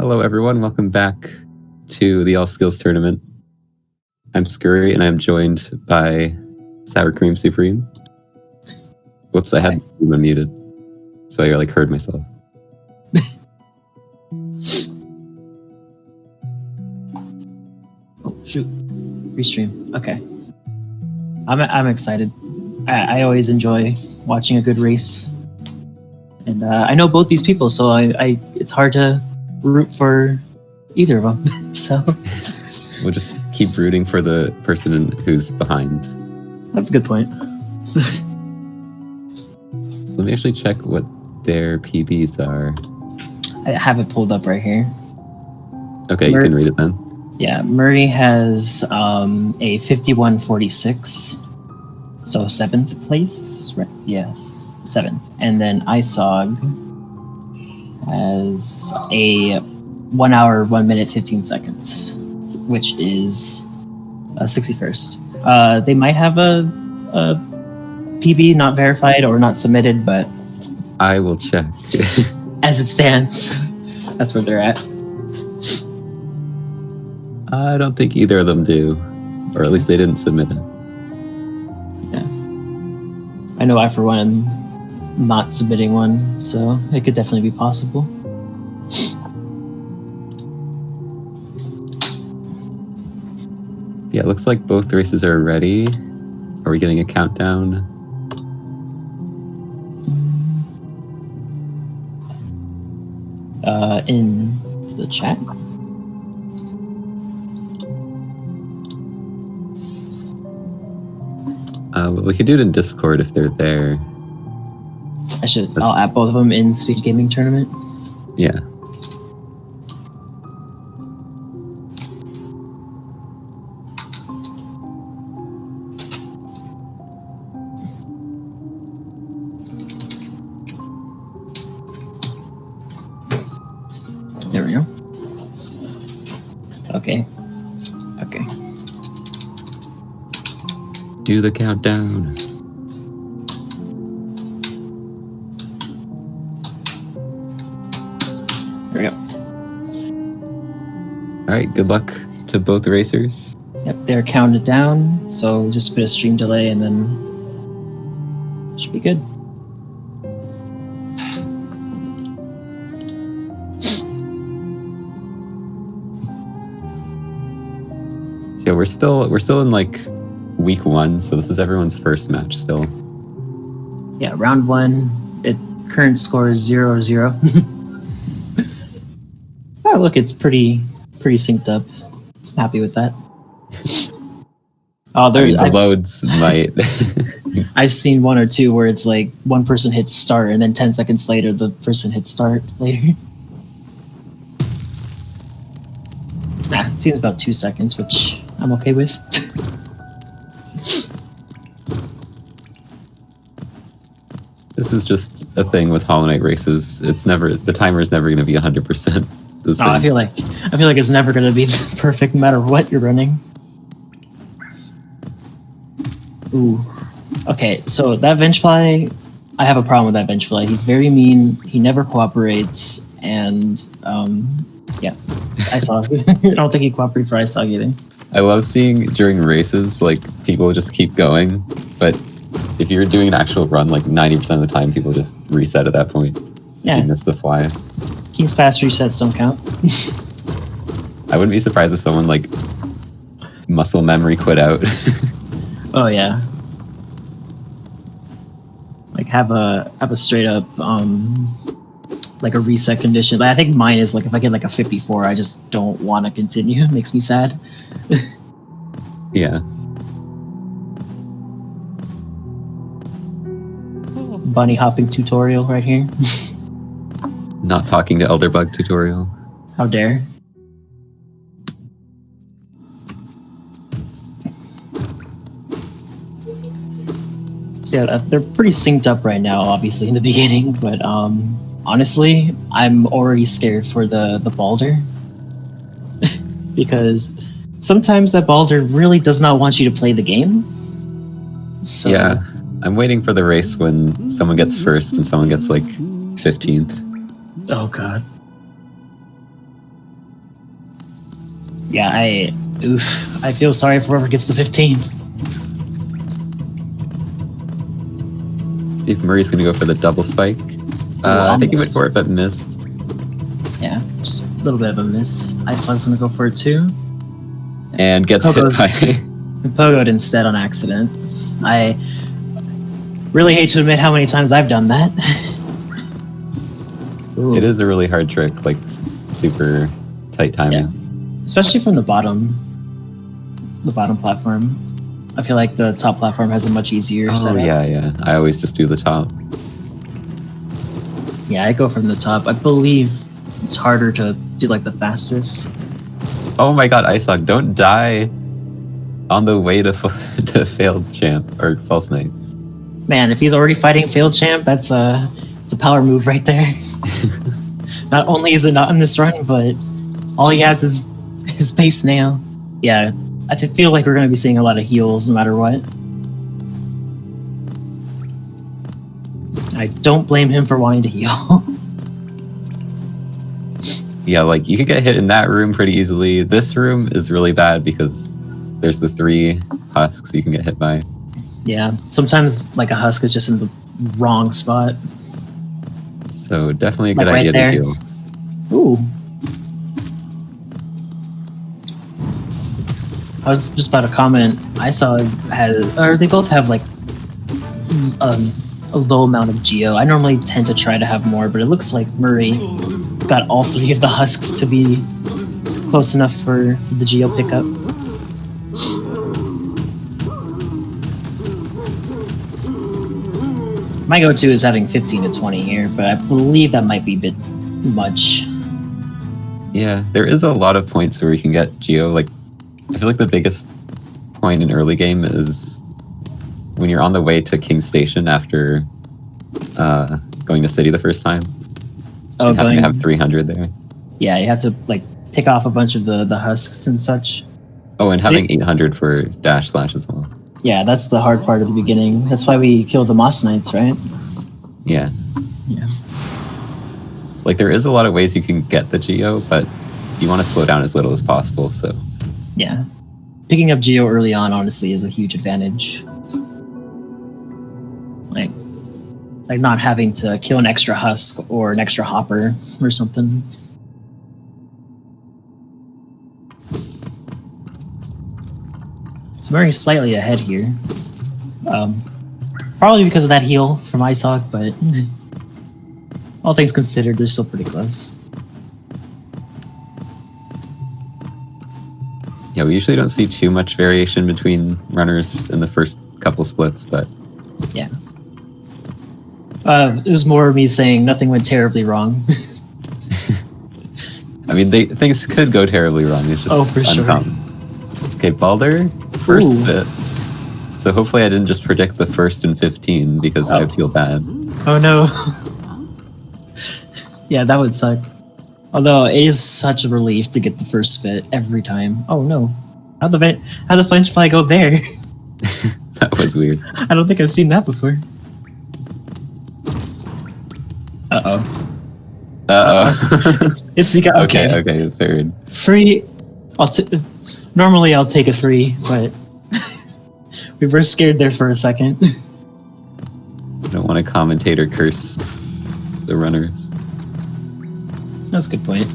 Hello, everyone. Welcome back to the All Skills Tournament. I'm Scurry, and I'm joined by Sour Cream Supreme. Whoops, I had him unmuted, so I heard myself. Oh shoot! Restream. Okay. I'm excited. I always enjoy watching a good race, and I know both these people, so it's hard to root for either of them. So we'll just keep rooting for the person who's behind. That's a good point. Let me actually check what their PBs are. I have it pulled up right here. Okay, you can read it then. Yeah, Muri has a 51.46, so 7th place, right? Yes, 7th. And then Eisog has a 1 hour, 1 minute, 15 seconds, which is 61st. They might have a PB not verified or not submitted, but I will check. As it stands, that's where they're at. I don't think either of them do, or at least they didn't submit it. Yeah, I know I for one am not submitting one, so it could definitely be possible. Yeah, it looks like both races are ready. Are we getting a countdown? In the chat. We could do it in Discord if they're there. I'll add both of them in Speed Gaming Tournament. Yeah. There we go. Okay. Okay. Do the countdown. There we go. All right, good luck to both racers. Yep, they're counted down, so just a bit of stream delay and then should be good. So we're still in week 1, so this is everyone's first match still. Yeah, round 1. Current score is 0-0. Oh, look, it's pretty synced up. Happy with that. Oh, the loads might. I've seen 1 or 2 where it's like one person hits start and then 10 seconds later the person hits start later. It seems about 2 seconds, which I'm okay with. This is just a thing with Hollow Knight races. The timer is never going to be 100%. I feel like it's never going to be perfect no matter what you're running. Ooh. Okay, so that Vengefly, I have a problem with that Vengefly. He's very mean. He never cooperates, and yeah, Eisog. I don't think he cooperated for Eisog either. I love seeing during races, people just keep going, but if you're doing an actual run, 90% of the time, people just reset at that point. Yeah. You miss the fly. King's Pass resets don't count. I wouldn't be surprised if someone, muscle memory quit out. Oh, yeah. Have a straight up, a reset condition. I think mine is if I get a 54, I just don't want to continue. It makes me sad. Yeah. Bunny hopping tutorial right here. Not talking to Elderbug tutorial. How dare. So yeah, they're pretty synced up right now, obviously, in the beginning, but honestly, I'm already scared for the Balder. Because sometimes that Balder really does not want you to play the game. So, yeah, I'm waiting for the race when someone gets first and someone gets 15th. Oh god. Yeah, I feel sorry for whoever gets the 15. See if Murray's gonna go for the double spike. I think he went for it, but missed. Yeah, just a little bit of a miss. Eisog's gonna go for it too. And gets hit by... Pogoed instead on accident. I really hate to admit how many times I've done that. It is a really hard trick, like super tight timing. Yeah. Especially from the bottom platform. I feel like the top platform has a much easier setup. Yeah. I always just do the top. Yeah, I go from the top. I believe it's harder to do like the fastest. Oh my god, Eisog, don't die on the way to failed champ or false knight. Man, if he's already fighting failed champ, it's a power move right there. Not only is it not in this run, but all he has is his base nail. Yeah, I feel like we're going to be seeing a lot of heals no matter what. I don't blame him for wanting to heal. Yeah, like you could get hit in that room pretty easily. This room is really bad because there's the 3 husks you can get hit by. Yeah, sometimes like a husk is just in the wrong spot. So definitely a good like idea right to heal. Ooh. I was just about to comment. I saw they both have like a low amount of geo. I normally tend to try to have more, but it looks like Muri got all 3 of the husks to be close enough for the geo pickup. My go-to is having 15 to 20 here, but I believe that might be a bit much. Yeah, there is a lot of points where you can get geo. Like, I feel like the biggest point in early game is when you're on the way to King's Station after going to City the first time. Oh, and having to have 300 there. Yeah, you have to like pick off a bunch of the husks and such. Oh, and having 800 for dash slash as well. Yeah, that's the hard part of the beginning. That's why we kill the Moss Knights, right? Yeah. Yeah. Like, there is a lot of ways you can get the geo, but you want to slow down as little as possible, so... Yeah. Picking up geo early on, honestly, is a huge advantage. Like not having to kill an extra husk or an extra hopper or something. So very slightly ahead here. Probably because of that heal from Eisog, but all things considered, they're still pretty close. Yeah, we usually don't see too much variation between runners in the first couple splits, but... Yeah. It was more me saying nothing went terribly wrong. I mean, things could go terribly wrong. It's just for uncommon. Sure. Okay, Balder, first bit. So hopefully I didn't just predict the first and 15 because I feel bad. Oh no. Yeah, that would suck. Although it is such a relief to get the first spit every time. Oh no. How'd the flinch fly go there? That was weird. I don't think I've seen that before. Uh-oh. It's because okay, third. Free. Normally I'll take a 3, but we were scared there for a second. I don't want to commentate or curse the runners. That's a good point.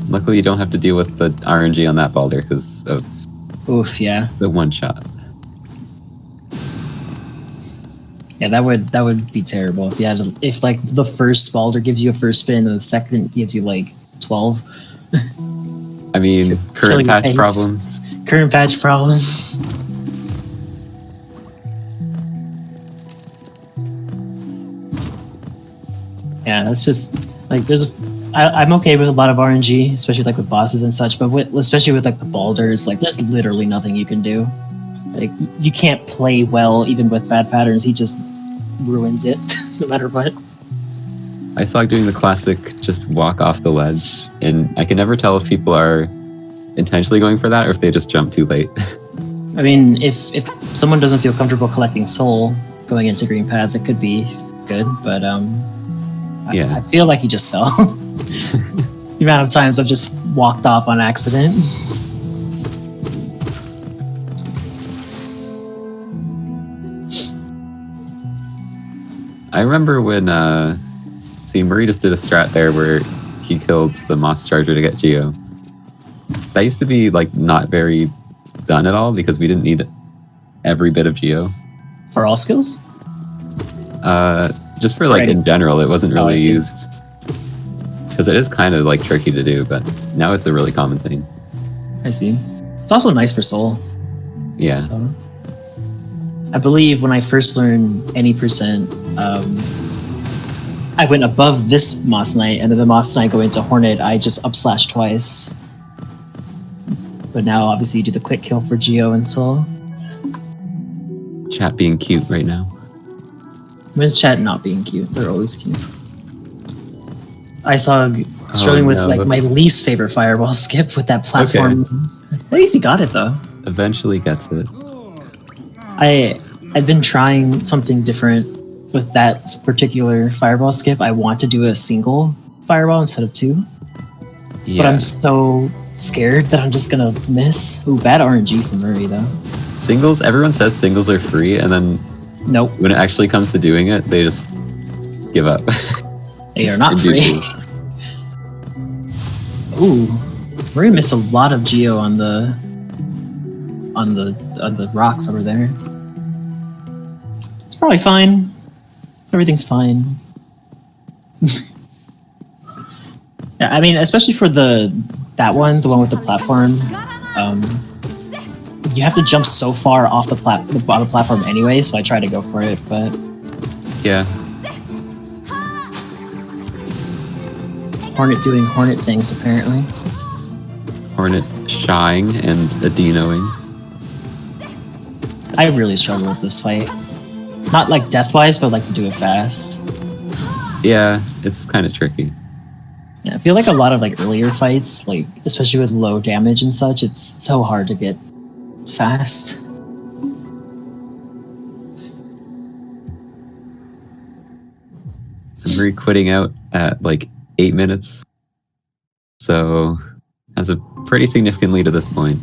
Luckily, you don't have to deal with the RNG on that Balder because of yeah, the one shot. Yeah, that would be terrible if like the first Balder gives you a first spin and the second gives you like 12. I mean, current patch problems. Current patch problems. Yeah, that's just like I'm okay with a lot of RNG, especially like with bosses and such, but especially with like the Balders, like there's literally nothing you can do. Like you can't play well even with bad patterns. He just ruins it no matter what. I saw doing the classic just walk off the ledge, and I can never tell if people are intentionally going for that or if they just jump too late. I mean, if someone doesn't feel comfortable collecting soul going into green path, it could be good. But Yeah. I feel like he just fell. The amount of times I've just walked off on accident. I remember when Muri just did a strat there where he killed the Moss Charger to get Geo. That used to be like not very done at all because we didn't need every bit of Geo. For all skills? Just for like in general, it wasn't really I used. Because it is kind of like tricky to do, but now it's a really common thing. I see. It's also nice for soul. Yeah. So, I believe when I first learned any percent, I went above this Moss Knight, and then the Moss Knight going into Hornet, I just upslash twice. But now, obviously, you do the quick kill for Geo and Soul. Chat being cute right now. When's chat not being cute? They're always cute. Eisog struggling with like my least favorite fireball skip with that platform. Okay. At least he got it though. Eventually gets it. I've been trying something different with that particular fireball skip. I want to do a single fireball instead of two. Yeah. But I'm so scared that I'm just gonna miss. Ooh, bad RNG from Muri though. Singles, everyone says singles are free, and then nope. When it actually comes to doing it, they just give up. They are not free. Ooh, Muri missed a lot of Geo on the rocks over there. It's probably fine. Everything's fine. Yeah, I mean, especially for that one, the one with the platform. You have to jump so far off the bottom platform anyway, so I try to go for it, but yeah. Hornet doing Hornet things, apparently. Hornet shying and Adinoing. I really struggle with this fight. Not like death-wise, but like to do it fast. Yeah, it's kind of tricky. Yeah, I feel like a lot of like earlier fights, like especially with low damage and such, it's so hard to get fast. So Muri quitting out at like 8 minutes. So has a pretty significant lead at this point.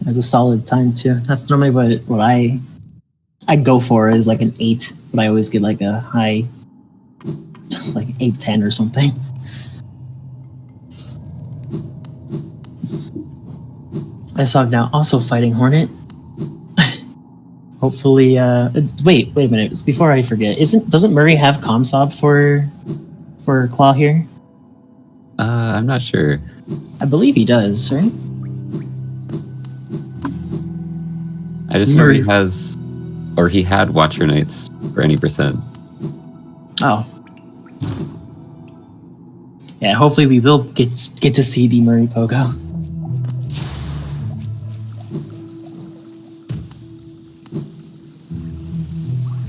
That's a solid time too. That's normally what I go for is like an 8, but I always get like a high, like 8-10 or something. Eisog now also fighting Hornet. Hopefully, wait a minute. Before I forget, doesn't Muri have Comsob for Claw here? I'm not sure. I believe he does, right? I just know he has, or he had Watcher Knights for any percent. Oh. Yeah, hopefully we will get to see the Muri Pogo.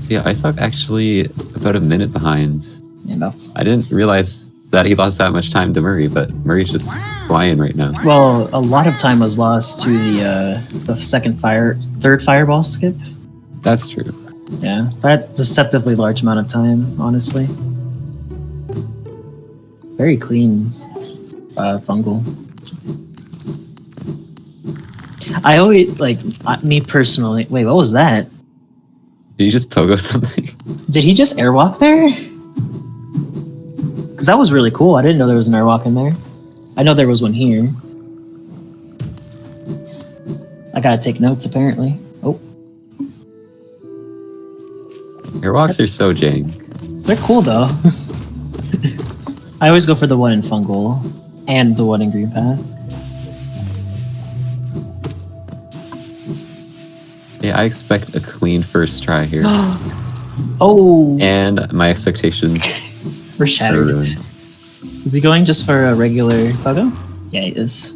So yeah, Eisog actually about a minute behind. Yeah, no. I didn't realize that he lost that much time to Muri, but Muri's just flying right now. Well, a lot of time was lost to the third fireball skip. That's true. Yeah, that deceptively large amount of time, honestly. Very clean fungal. I always, like, me personally... Wait, what was that? Did you just pogo something? Did he just airwalk there? Because that was really cool. I didn't know there was an airwalk in there. I know there was one here. I gotta take notes, apparently. Oh. Airwalks are so jank. They're cool, though. I always go for the one in fungal and the one in green path. Yeah, I expect a clean first try here. Oh! And my expectations for shattered. ruined. Is he going just for a regular photo? Yeah, he is.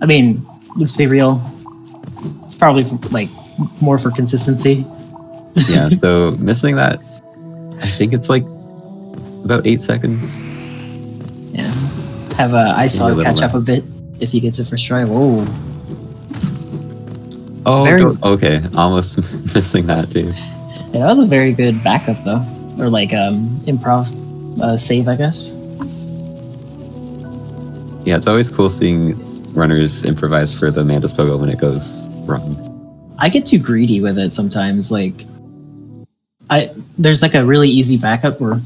I mean, let's be real. It's probably like more for consistency. Yeah, so missing that, I think it's like about 8 seconds. Yeah. Have Eisog catch up a bit if he gets it first try. Whoa. Oh, Very- okay. Almost missing that too. Yeah, that was a very good backup though, or like improv save, I guess. Yeah, it's always cool seeing runners improvise for the Mantis Pogo when it goes wrong. I get too greedy with it sometimes. Like, there's like a really easy backup or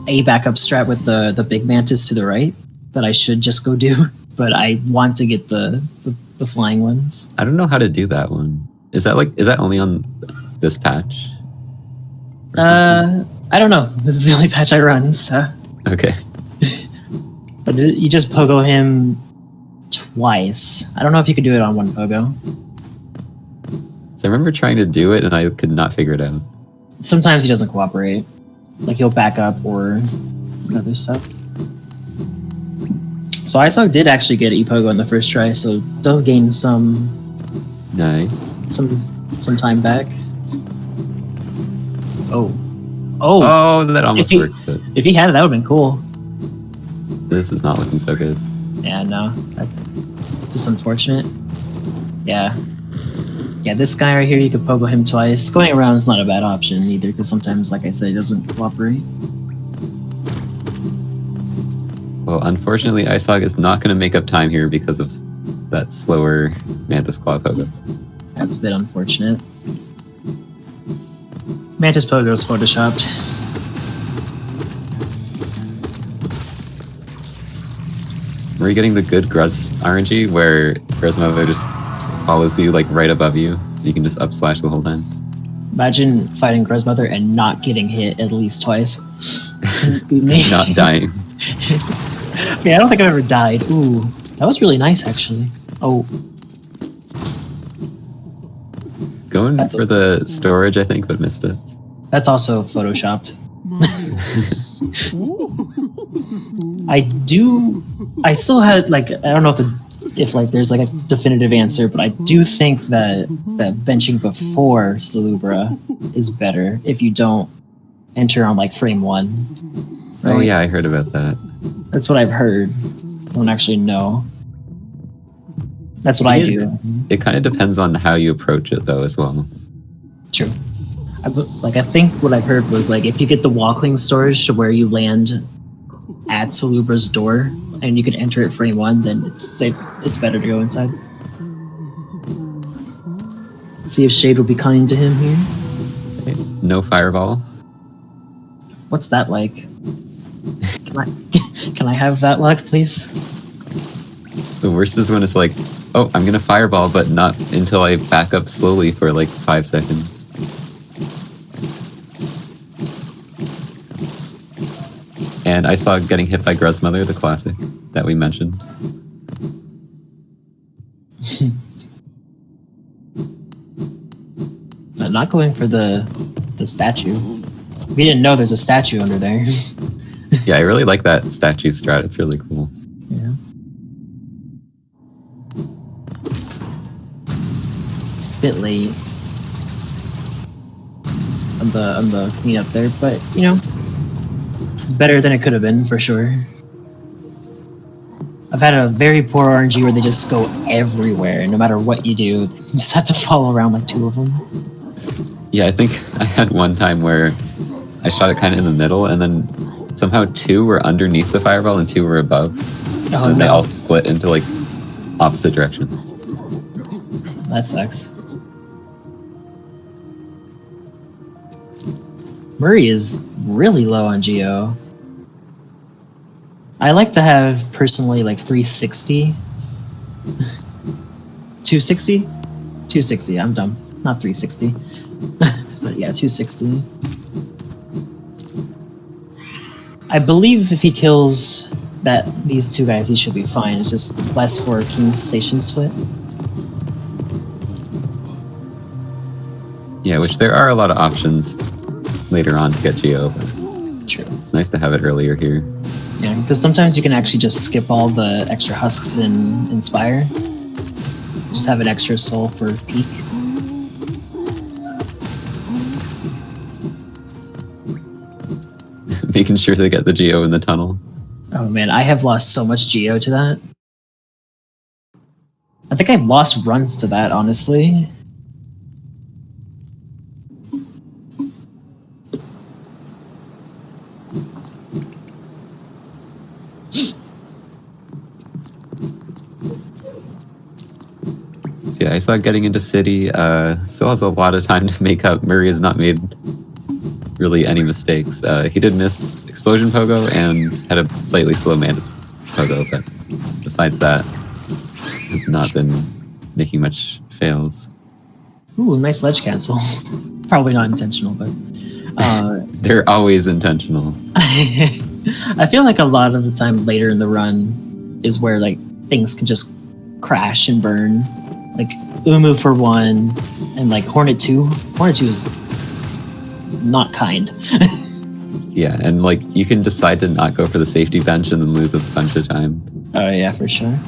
a backup strat with the big mantis to the right that I should just go do, but I want to get the flying ones. I don't know how to do that one. Is that only on this patch? Or something? I don't know. This is the only patch I run, so. Okay. But you just pogo him twice. I don't know if you could do it on one pogo. So I remember trying to do it and I could not figure it out. Sometimes he doesn't cooperate. Like he'll back up or other stuff. So Eisog did actually get E-Pogo in the first try, so does gain some Nice. some time back. Oh. Oh, that almost If he- worked, but If he had it, that would have been cool. this is not looking so good. Yeah, no. It's just unfortunate. Yeah. Yeah, this guy right here, you could pogo him twice. Going around is not a bad option either, because sometimes, like I said, he doesn't cooperate. Well, unfortunately, Eisog is not going to make up time here because of that slower Mantis Claw Pogo. That's a bit unfortunate. Mantis Pogo is photoshopped. We're getting the good Gruz RNG where Gruzmother just follows you like right above you. You can just up slash the whole time. Imagine fighting Gruzmother and not getting hit at least twice. Beat me. Not dying. Okay, I don't think I've ever died. Ooh, that was really nice, actually. Oh, Going That's for the storage, I think, but missed it. that's also photoshopped. I still had like I don't know if like there's like a definitive answer, but I do think that benching before Salubra is better if you don't enter on like frame 1. Oh right? yeah, I heard about that. That's what I've heard. I don't actually know. That's what I do. It kind of depends on how you approach it, though, as well. True. I think what I've heard was like if you get the walkling storage to where you land at Salubra's door and you can enter it frame 1, then it's better to go inside. See if Shade will be kind to him here. Okay. No fireball. What's that like? Can I have that luck, please? The worst is when it's like, oh, I'm gonna fireball, but not until I back up slowly for like 5 seconds. And I saw getting hit by Gruzmother, the classic that we mentioned. Not going for the statue. We didn't know there's a statue under there. Yeah, I really like that statue strat. It's really cool. Yeah. Bit late on the cleanup there, but you know, it's better than it could have been for sure. I've had a very poor RNG where they just go everywhere, and no matter what you do, you just have to follow around like 2 of them. Yeah, I think I had one time where I shot it kind of in the middle, and then somehow 2 were underneath the fireball and 2 were above. Oh, and they no. all split into like opposite directions. That sucks. Muri is really low on Geo. I like to have personally like 360. 260? 260, I'm dumb. Not 360. But yeah, 260. I believe if he kills these 2 guys, he should be fine. It's just less for King's Station split. Yeah, which there are a lot of options later on to get Geo, but True. it's nice to have it earlier here. Yeah, because sometimes you can actually just skip all the extra husks in Inspire. Just have an extra soul for peak. Making sure they get the Geo in the tunnel. Oh man, I have lost so much Geo to that. I think I've lost runs to that, honestly. So yeah, I saw getting into city. Still has a lot of time to make up. Muri has not made really any mistakes. He did miss explosion pogo and had a slightly slow mantis pogo, but besides that, has not been making much fails. Ooh, nice ledge cancel. Probably not intentional, but They're always intentional. I feel like a lot of the time later in the run is where like things can just crash and burn. Like Umu for one, and like Hornet 2. Hornet 2 is not kind. Yeah, and like you can decide to not go for the safety bench and then lose a bunch of time. Oh yeah, for sure.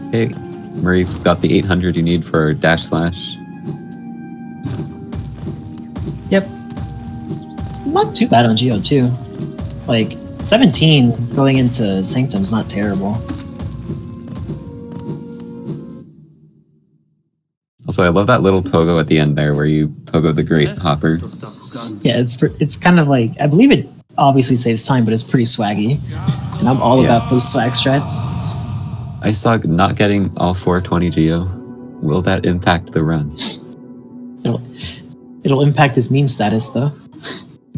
Okay, Murray's got the 800 you need for dash slash. Yep. It's not too bad on Geo too. Like 17 going into Sanctum's not terrible. Also, I love that little pogo at the end there where you pogo the great hopper. Yeah, it's kind of like, I believe it obviously saves time, but it's pretty swaggy. And I'm all about those swag strats. Eisog not getting all 420 Geo. Will that impact the run? It'll impact his meme status though.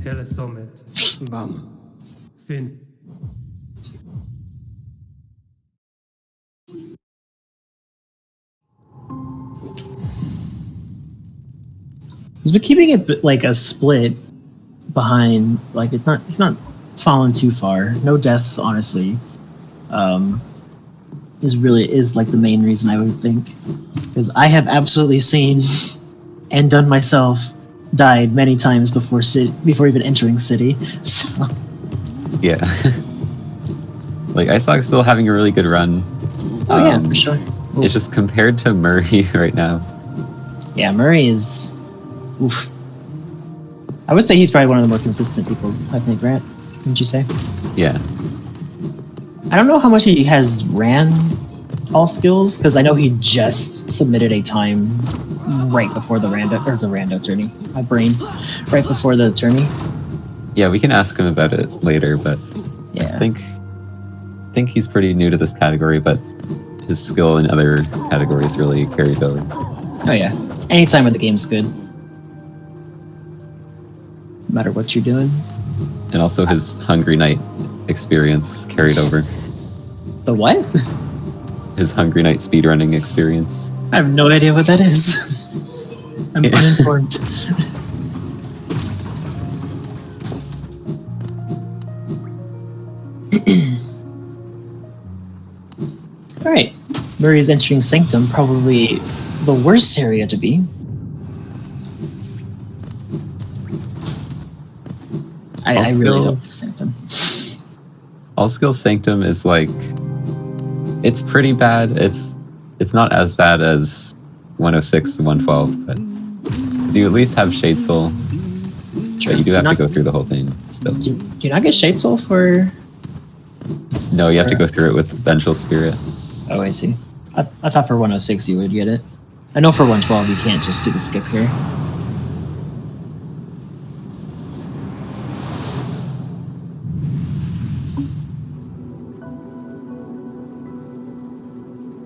Hele Sommet. Bam. Fin. He's been keeping it like a split behind, like he's not fallen too far. No deaths, honestly. Is like the main reason I would think, because I have absolutely seen and done myself died many times before even entering city. So Yeah. Like Eisog's still having a really good run. oh yeah, for sure. Ooh. It's just compared to Muri right now. Yeah, Muri is. Oof. I would say he's probably one of the more consistent people. I think, Grant. Wouldn't you say? Yeah. I don't know how much he has ran all skills, because I know he just submitted a time right before the rando tourney. My brain, right before the tourney. Yeah, we can ask him about it later, but Yeah. I think he's pretty new to this category, but his skill in other categories really carries over. Oh yeah. Anytime where the game's good. No matter what you're doing. And also his Hungry Night experience carried over. The what? His Hungry Night speedrunning experience. I have no idea what that is. I'm uninformed. Alright. Murray's entering Sanctum, probably the worst area to be. I really love Sanctum. All Skills Sanctum is like, it's pretty bad. It's not as bad as 106 and 112, but 'cause you at least have Shade Soul. But you do have to go through the whole thing still. Do you not get Shade Soul for... No, you have to go through it with Vengeful Spirit. Oh, I see. I thought for 106 you would get it. I know for 112 you can't just do the skip here.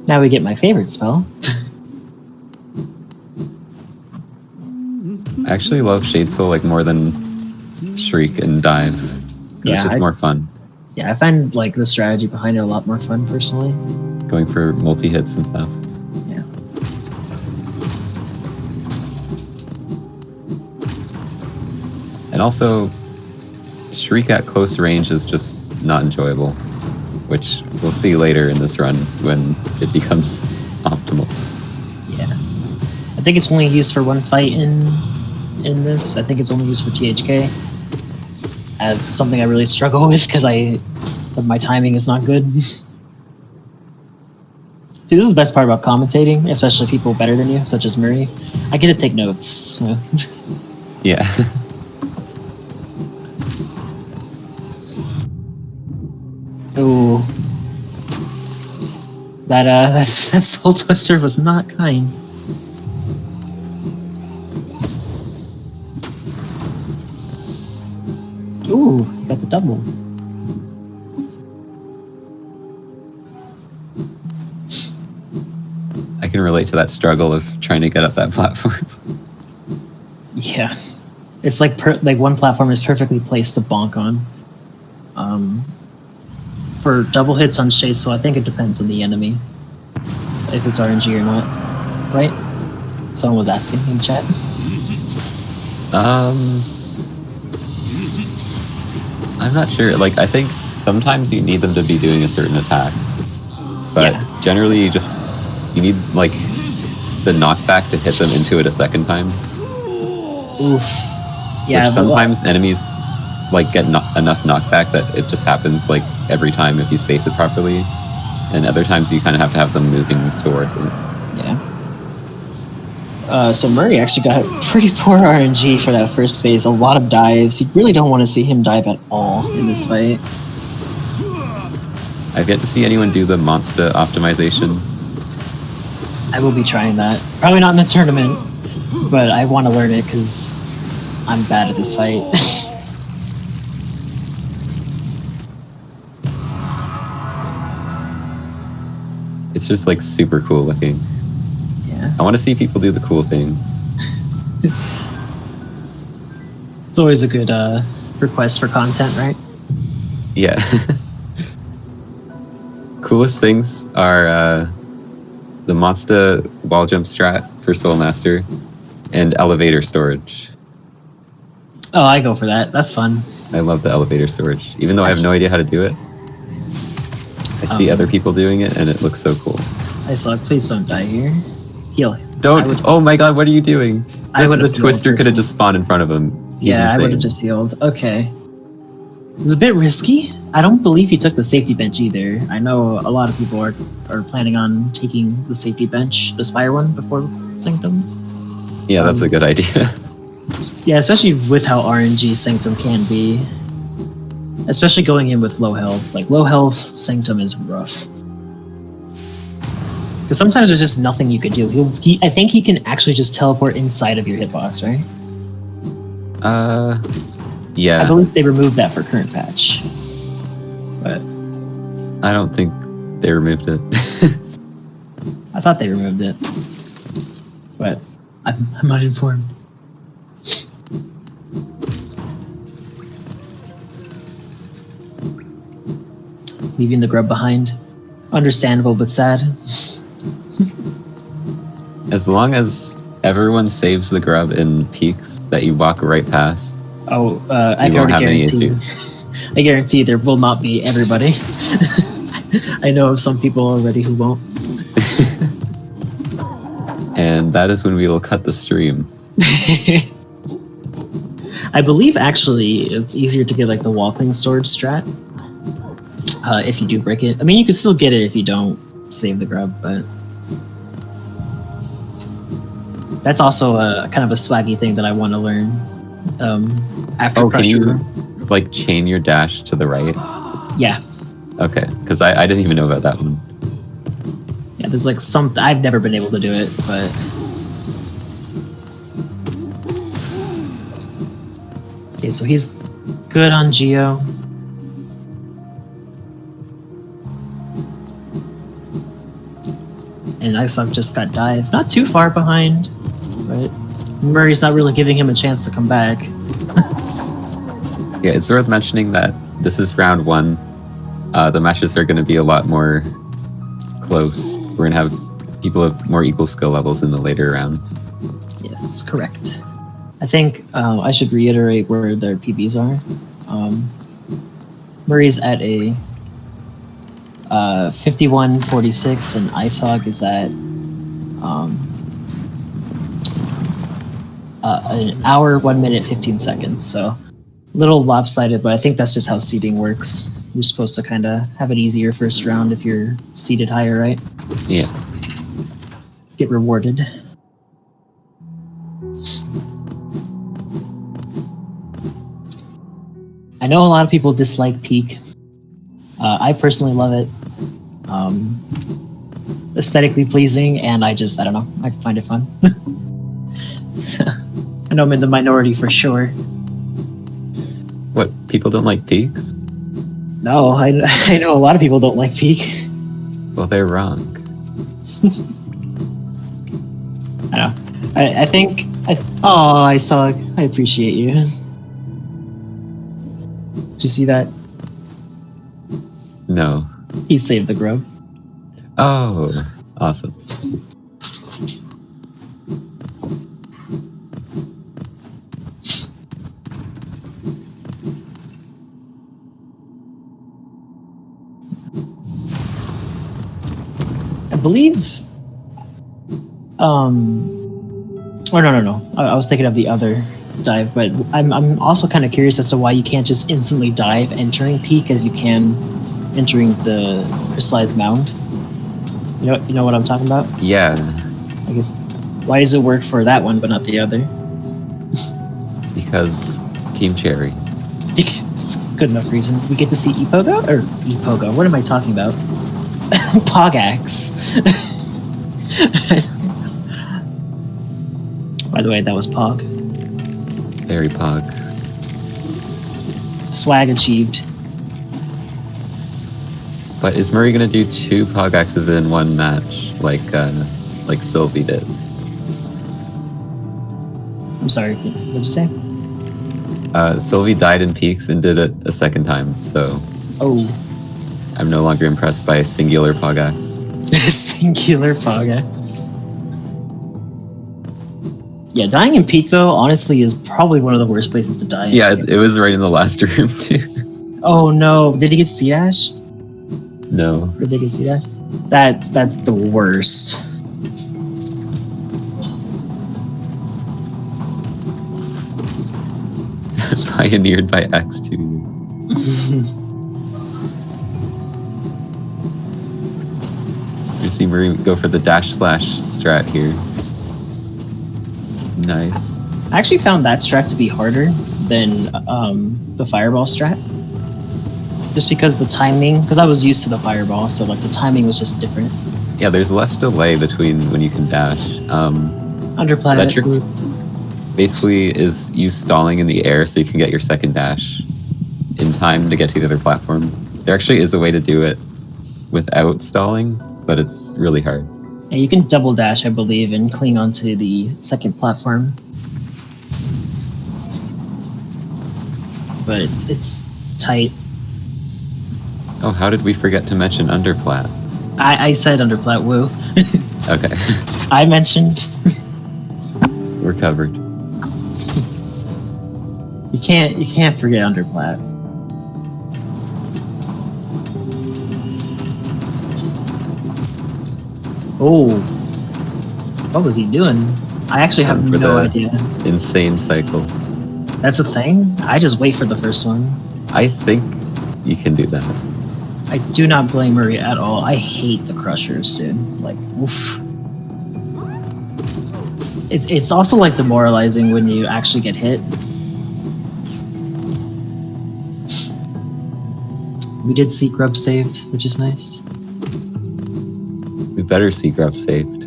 Now we get my favorite spell. I actually love Shade Soul like more than Shriek and Dive. Yeah, It's just more fun. Yeah, I find like the strategy behind it a lot more fun personally. Going for multi-hits and stuff. Yeah. And also, Shriek at close range is just not enjoyable, which we'll see later in this run when it becomes optimal. Yeah. I think it's only used for one fight in this. I think it's only used for THK. Something I really struggle with because my timing is not good. See, this is the best part about commentating, especially people better than you, such as Muri. I get to take notes. So. Yeah. Ooh. That Soul Twister was not kind. Ooh, you got the double. can relate to that struggle of trying to get up that platform. Yeah, it's like one platform is perfectly placed to bonk on. For double hits on Shade, so I think it depends on the enemy if it's RNG or not, right? Someone was asking in chat. I'm not sure. Like, I think sometimes you need them to be doing a certain attack, but generally you need like the knockback to hit them into it a second time. Oof. Yeah. Which sometimes enemies like get enough knockback that it just happens like every time if you space it properly, and other times you kind of have to have them moving towards it. Yeah. So Muri actually got pretty poor RNG for that first phase. A lot of dives. You really don't want to see him dive at all in this fight. I've yet to see anyone do the monster optimization. I will be trying that. Probably not in the tournament, but I want to learn it because I'm bad at this fight. It's just like super cool looking. Yeah. I want to see people do the cool things. It's always a good request for content, right? Yeah. Coolest things are the monster wall jump strat for Soul Master and elevator storage. Oh, I go for that. That's fun. I love the elevator storage, even though I have no idea how to do it. I see other people doing it, and it looks so cool. Eisog, please don't die here. Heal. Don't! Oh my god, what are you doing? The healed Twister could have just spawned in front of him. He's yeah, insane. I would have just healed. Okay. It was a bit risky. I don't believe he took the safety bench either. I know a lot of people are planning on taking the safety bench, the Spire one, before Sanctum. Yeah, that's a good idea. Yeah, especially with how RNG Sanctum can be. Especially going in with low health. Like, low health Sanctum is rough. Because sometimes there's just nothing you could do. I think he can actually just teleport inside of your hitbox, right? Yeah. I believe they removed that for current patch. But I don't think they removed it. I thought they removed it. But I'm uninformed. Leaving the grub behind. Understandable, but sad. As long as everyone saves the grub in peaks that you walk right past. Oh, I can already guarantee. I guarantee there will not be everybody. I know of some people already who won't. And that is when we will cut the stream. I believe actually it's easier to get like the walking sword strat. If you do break it. I mean, you can still get it if you don't save the grub, but that's also a kind of a swaggy thing that I want to learn. After can you like chain your dash to the right? Yeah. Okay, because I didn't even know about that one. Yeah, there's like some. I've never been able to do it, but okay. So he's good on Geo. And Eisog just got dive. Not too far behind, but Murray's not really giving him a chance to come back. Yeah, it's worth mentioning that this is round 1. The matches are going to be a lot more close. We're going to have people of more equal skill levels in the later rounds. Yes, correct. I think I should reiterate where their PBs are. Murray's at a 51:46, and Eisog is at an hour, 1 minute, 15 seconds. So a little lopsided, but I think that's just how seeding works. You're supposed to kind of have an easier first round if you're seeded higher, right? Yeah. Get rewarded. I know a lot of people dislike Peak. I personally love it. Aesthetically pleasing, and I don't know, I find it fun. I know I'm in the minority for sure. What, people don't like peaks? No, I know a lot of people don't like Peak. Well, they're wrong. I know. I think. Eisog, I appreciate you. Did you see that? No. He saved the grub. Oh, awesome. I believe. Or no. I was thinking of the other dive, but I'm also kind of curious as to why you can't just instantly dive entering peak as you can entering the crystallized mound. You know what I'm talking about? Yeah. I guess. Why does it work for that one but not the other? Because Team Cherry. It's a good enough reason. We get to see Epogo? Or Epogo, what am I talking about? Pogax. By the way, that was Pog. Very Pog. Swag achieved. But is Muri gonna do 2 Pogaxes in one match, like Sylvie did? I'm sorry, what did you say? Sylvie died in peaks and did it a second time, so Oh. I'm no longer impressed by a singular Pogax. Singular Pogax. Yeah, dying in peak though, honestly, is probably one of the worst places to die in. Yeah, it was right in the last room too. Oh no, did he get C-Dash? No. Did they get C-Dash? That's the worst. Pioneered by X2. You see Muri go for the dash slash strat here. Nice. I actually found that strat to be harder than the fireball strat. Just because the timing, because I was used to the fireball, so like the timing was just different. Yeah, there's less delay between when you can dash. Underplanet. That trick basically is you stalling in the air so you can get your second dash in time to get to the other platform. There actually is a way to do it without stalling, but it's really hard. Yeah, you can double dash, I believe, and cling onto the second platform. But it's tight. Oh, how did we forget to mention underplat? I said underplat, woo. Okay, I mentioned. we're covered. You can't forget underplat. Oh, what was he doing? I actually have For no the idea. Insane cycle. That's a thing? I just wait for the first one. I think you can do that. I do not blame Muri at all. I hate the crushers, dude. Like, oof. It's also like demoralizing when you actually get hit. We did see Grub saved, which is nice. We better see Grub saved.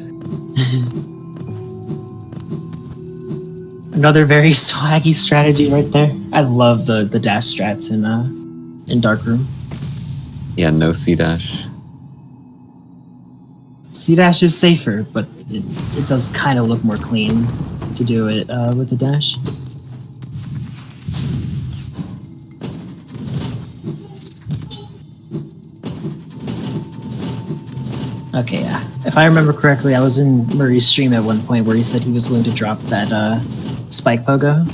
Another very swaggy strategy right there. I love the dash strats in Darkroom. Yeah, no C-dash. C-dash is safer, but it does kind of look more clean to do it with the dash. Okay, yeah. If I remember correctly, I was in Murray's stream at one point where he said he was willing to drop that spike pogo,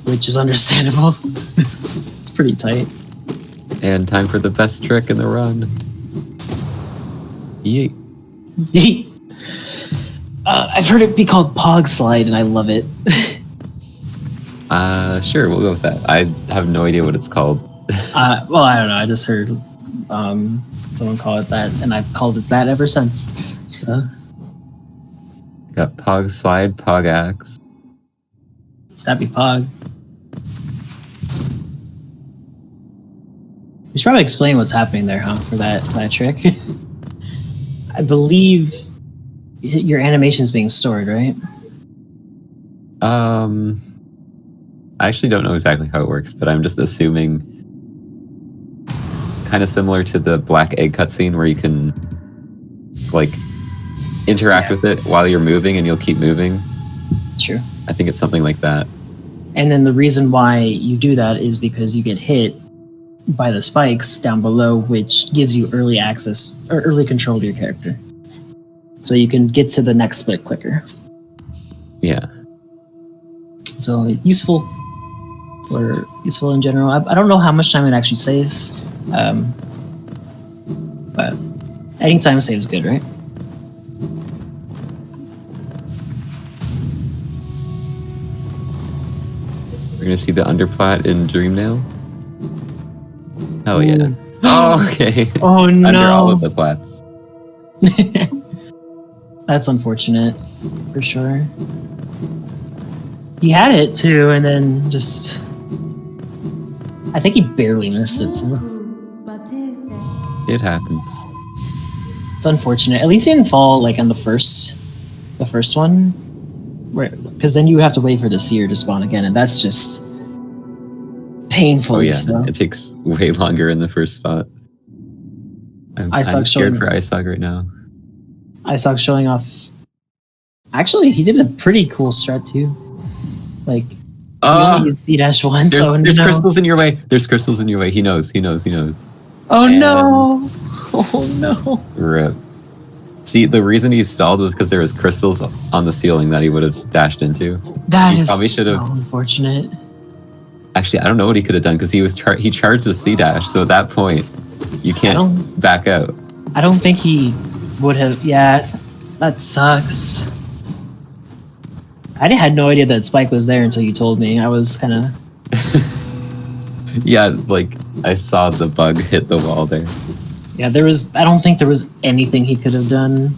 which is understandable. It's pretty tight. And time for the best trick in the run. Yeet. I've heard it be called Pog Slide, and I love it. Sure, we'll go with that. I have no idea what it's called. Well, I don't know. I just heard someone call it that, and I've called it that ever since. So Got Pog Slide, Pog Axe. it's gotta be Pog. You should probably explain what's happening there, huh? For that trick. I believe your animation's being stored, right? I actually don't know exactly how it works, but I'm just assuming kind of similar to the black egg cutscene where you can like interact with it while you're moving and you'll keep moving. True. I think it's something like that. And then the reason why you do that is because you get hit by the spikes down below, which gives you early access or early control to your character. So you can get to the next split quicker. Yeah. So useful, or useful in general. I don't know how much time it actually saves, but adding time save is good, right? We're gonna see the underplot in Dreamnail. Oh yeah. Ooh. Oh, okay. Oh no. Under all of the plats. That's unfortunate, for sure. He had it too, and then just... I think he barely missed it too. It happens. It's unfortunate. At least he didn't fall like on the first one, because then you have to wait for the seer to spawn again, and that's just painful. Oh yeah, so. it takes way longer in the first spot. I'm scared for Eisog right now. Eisog showing off. Actually, he did a pretty cool strat too. Like, he only used C-1, there's crystals in your way. There's crystals in your way. He knows. Oh and no! Oh no! Rip. See, the reason he stalled was because there was crystals on the ceiling that he would have dashed into. That is so unfortunate. Actually, I don't know what he could have done because he charged a C-dash. So at that point, you can't back out. I don't think he would have. Yeah, that sucks. I had no idea that spike was there until you told me. I was kind of... Yeah, like, I saw the bug hit the wall there. Yeah, I don't think there was anything he could have done.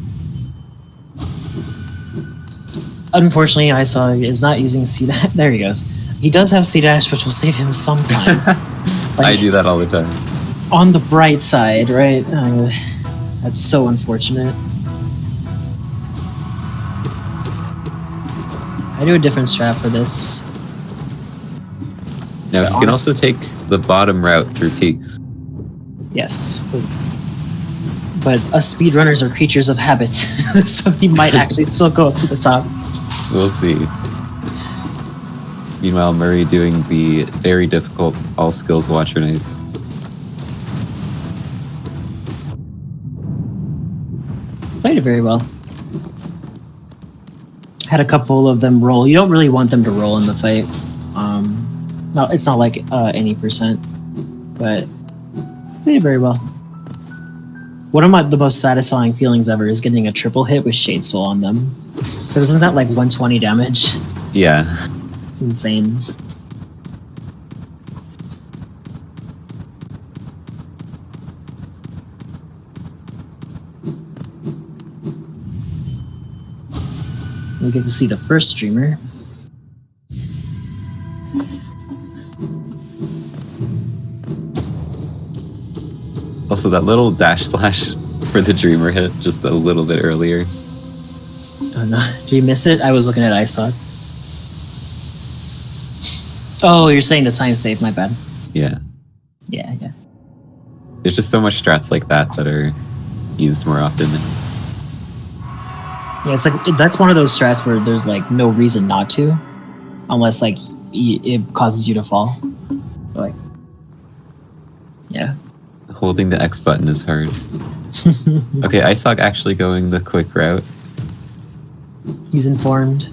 Unfortunately, Eisog is not using C-dash. There he goes. He does have C-dash, which will save him some time. Like, I do that all the time. On the bright side, right? That's so unfortunate. I do a different strat for this. Now, you can also take the bottom route through peaks. Yes. But us speedrunners are creatures of habit, so he might actually still go up to the top. We'll see. Meanwhile, Muri doing the very difficult all skills watcher nights. Played it very well. Had a couple of them roll. You don't really want them to roll in the fight. No, it's not like any percent, but played it very well. One of the most satisfying feelings ever is getting a triple hit with Shade Soul on them. Because isn't that like 120 damage? Yeah. It's insane. We get to see the first streamer. Also, that little dash slash for the Dreamer hit just a little bit earlier. Oh no, did you miss it? I was looking at Eisog. Oh, you're saying the time save, my bad. Yeah. Yeah. There's just so much strats like that are used more often. Yeah, it's like that's one of those strats where there's like no reason not to, unless like it causes you to fall. Like, yeah. Holding the X button is hard. Okay, Eisog actually going the quick route. He's informed.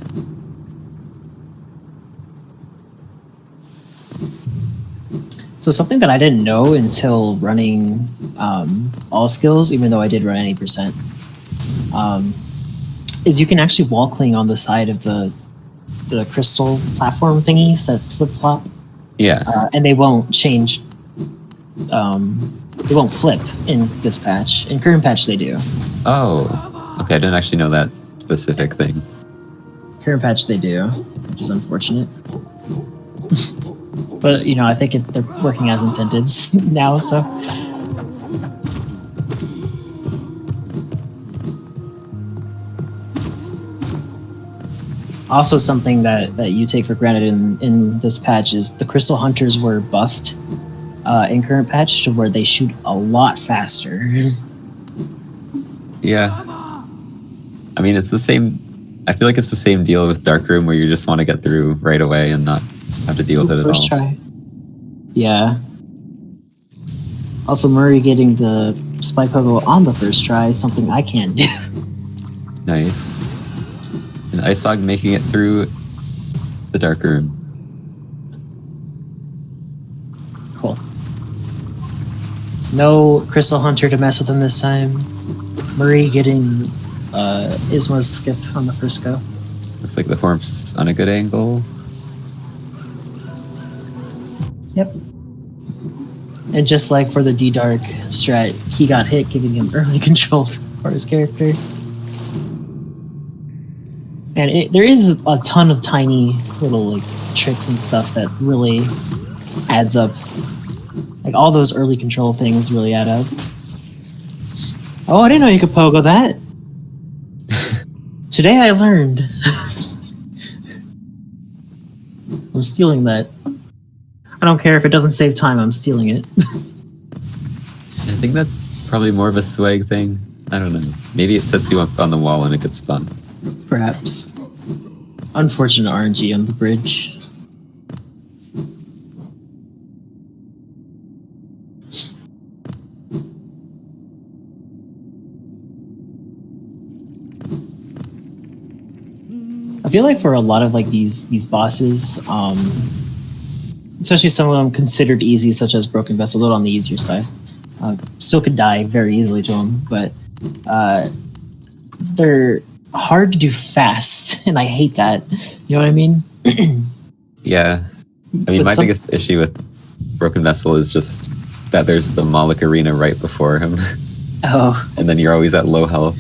So something that I didn't know until running all skills, even though I did run 80%, is you can actually wall cling on the side of the crystal platform thingies that flip-flop. Yeah. And they won't change. They won't flip in this patch. In current patch, they do. Oh. Okay, I didn't actually know that specific thing. Current patch, they do, which is unfortunate. But, you know, I think they're working as intended now, so... Also, something that you take for granted in this patch is the Crystal Hunters were buffed in current patch to where they shoot a lot faster. Yeah. I mean, it's the same. I feel like it's the same deal with Dark Room, where you just want to get through right away and not have to deal with it at all. First try. Yeah. Also, Muri getting the Spy Pogo on the first try is something I can't do. Nice. And Eisog making it through the Dark Room. Cool. No Crystal Hunter to mess with him this time. Muri getting Isma's skip on the first go. Looks like the form's on a good angle. Yep. And just like for the D-Dark strat, he got hit, giving him early control for his character. And there is a ton of tiny little like tricks and stuff that really adds up. Like all those early control things really add up. Oh, I didn't know you could pogo that. Today I learned. I'm stealing that. I don't care if it doesn't save time, I'm stealing it. I think that's probably more of a swag thing. I don't know. Maybe it sets you up on the wall and it gets spun. Perhaps. Unfortunate RNG on the bridge. I feel like for a lot of like these bosses, especially some of them considered easy, such as Broken Vessel, a little on the easier side, still could die very easily to them, but they're hard to do fast, and I hate that. You know what I mean? Yeah. I mean, my biggest issue with Broken Vessel is just that there's the Moloch Arena right before him. Oh. And then you're always at low health.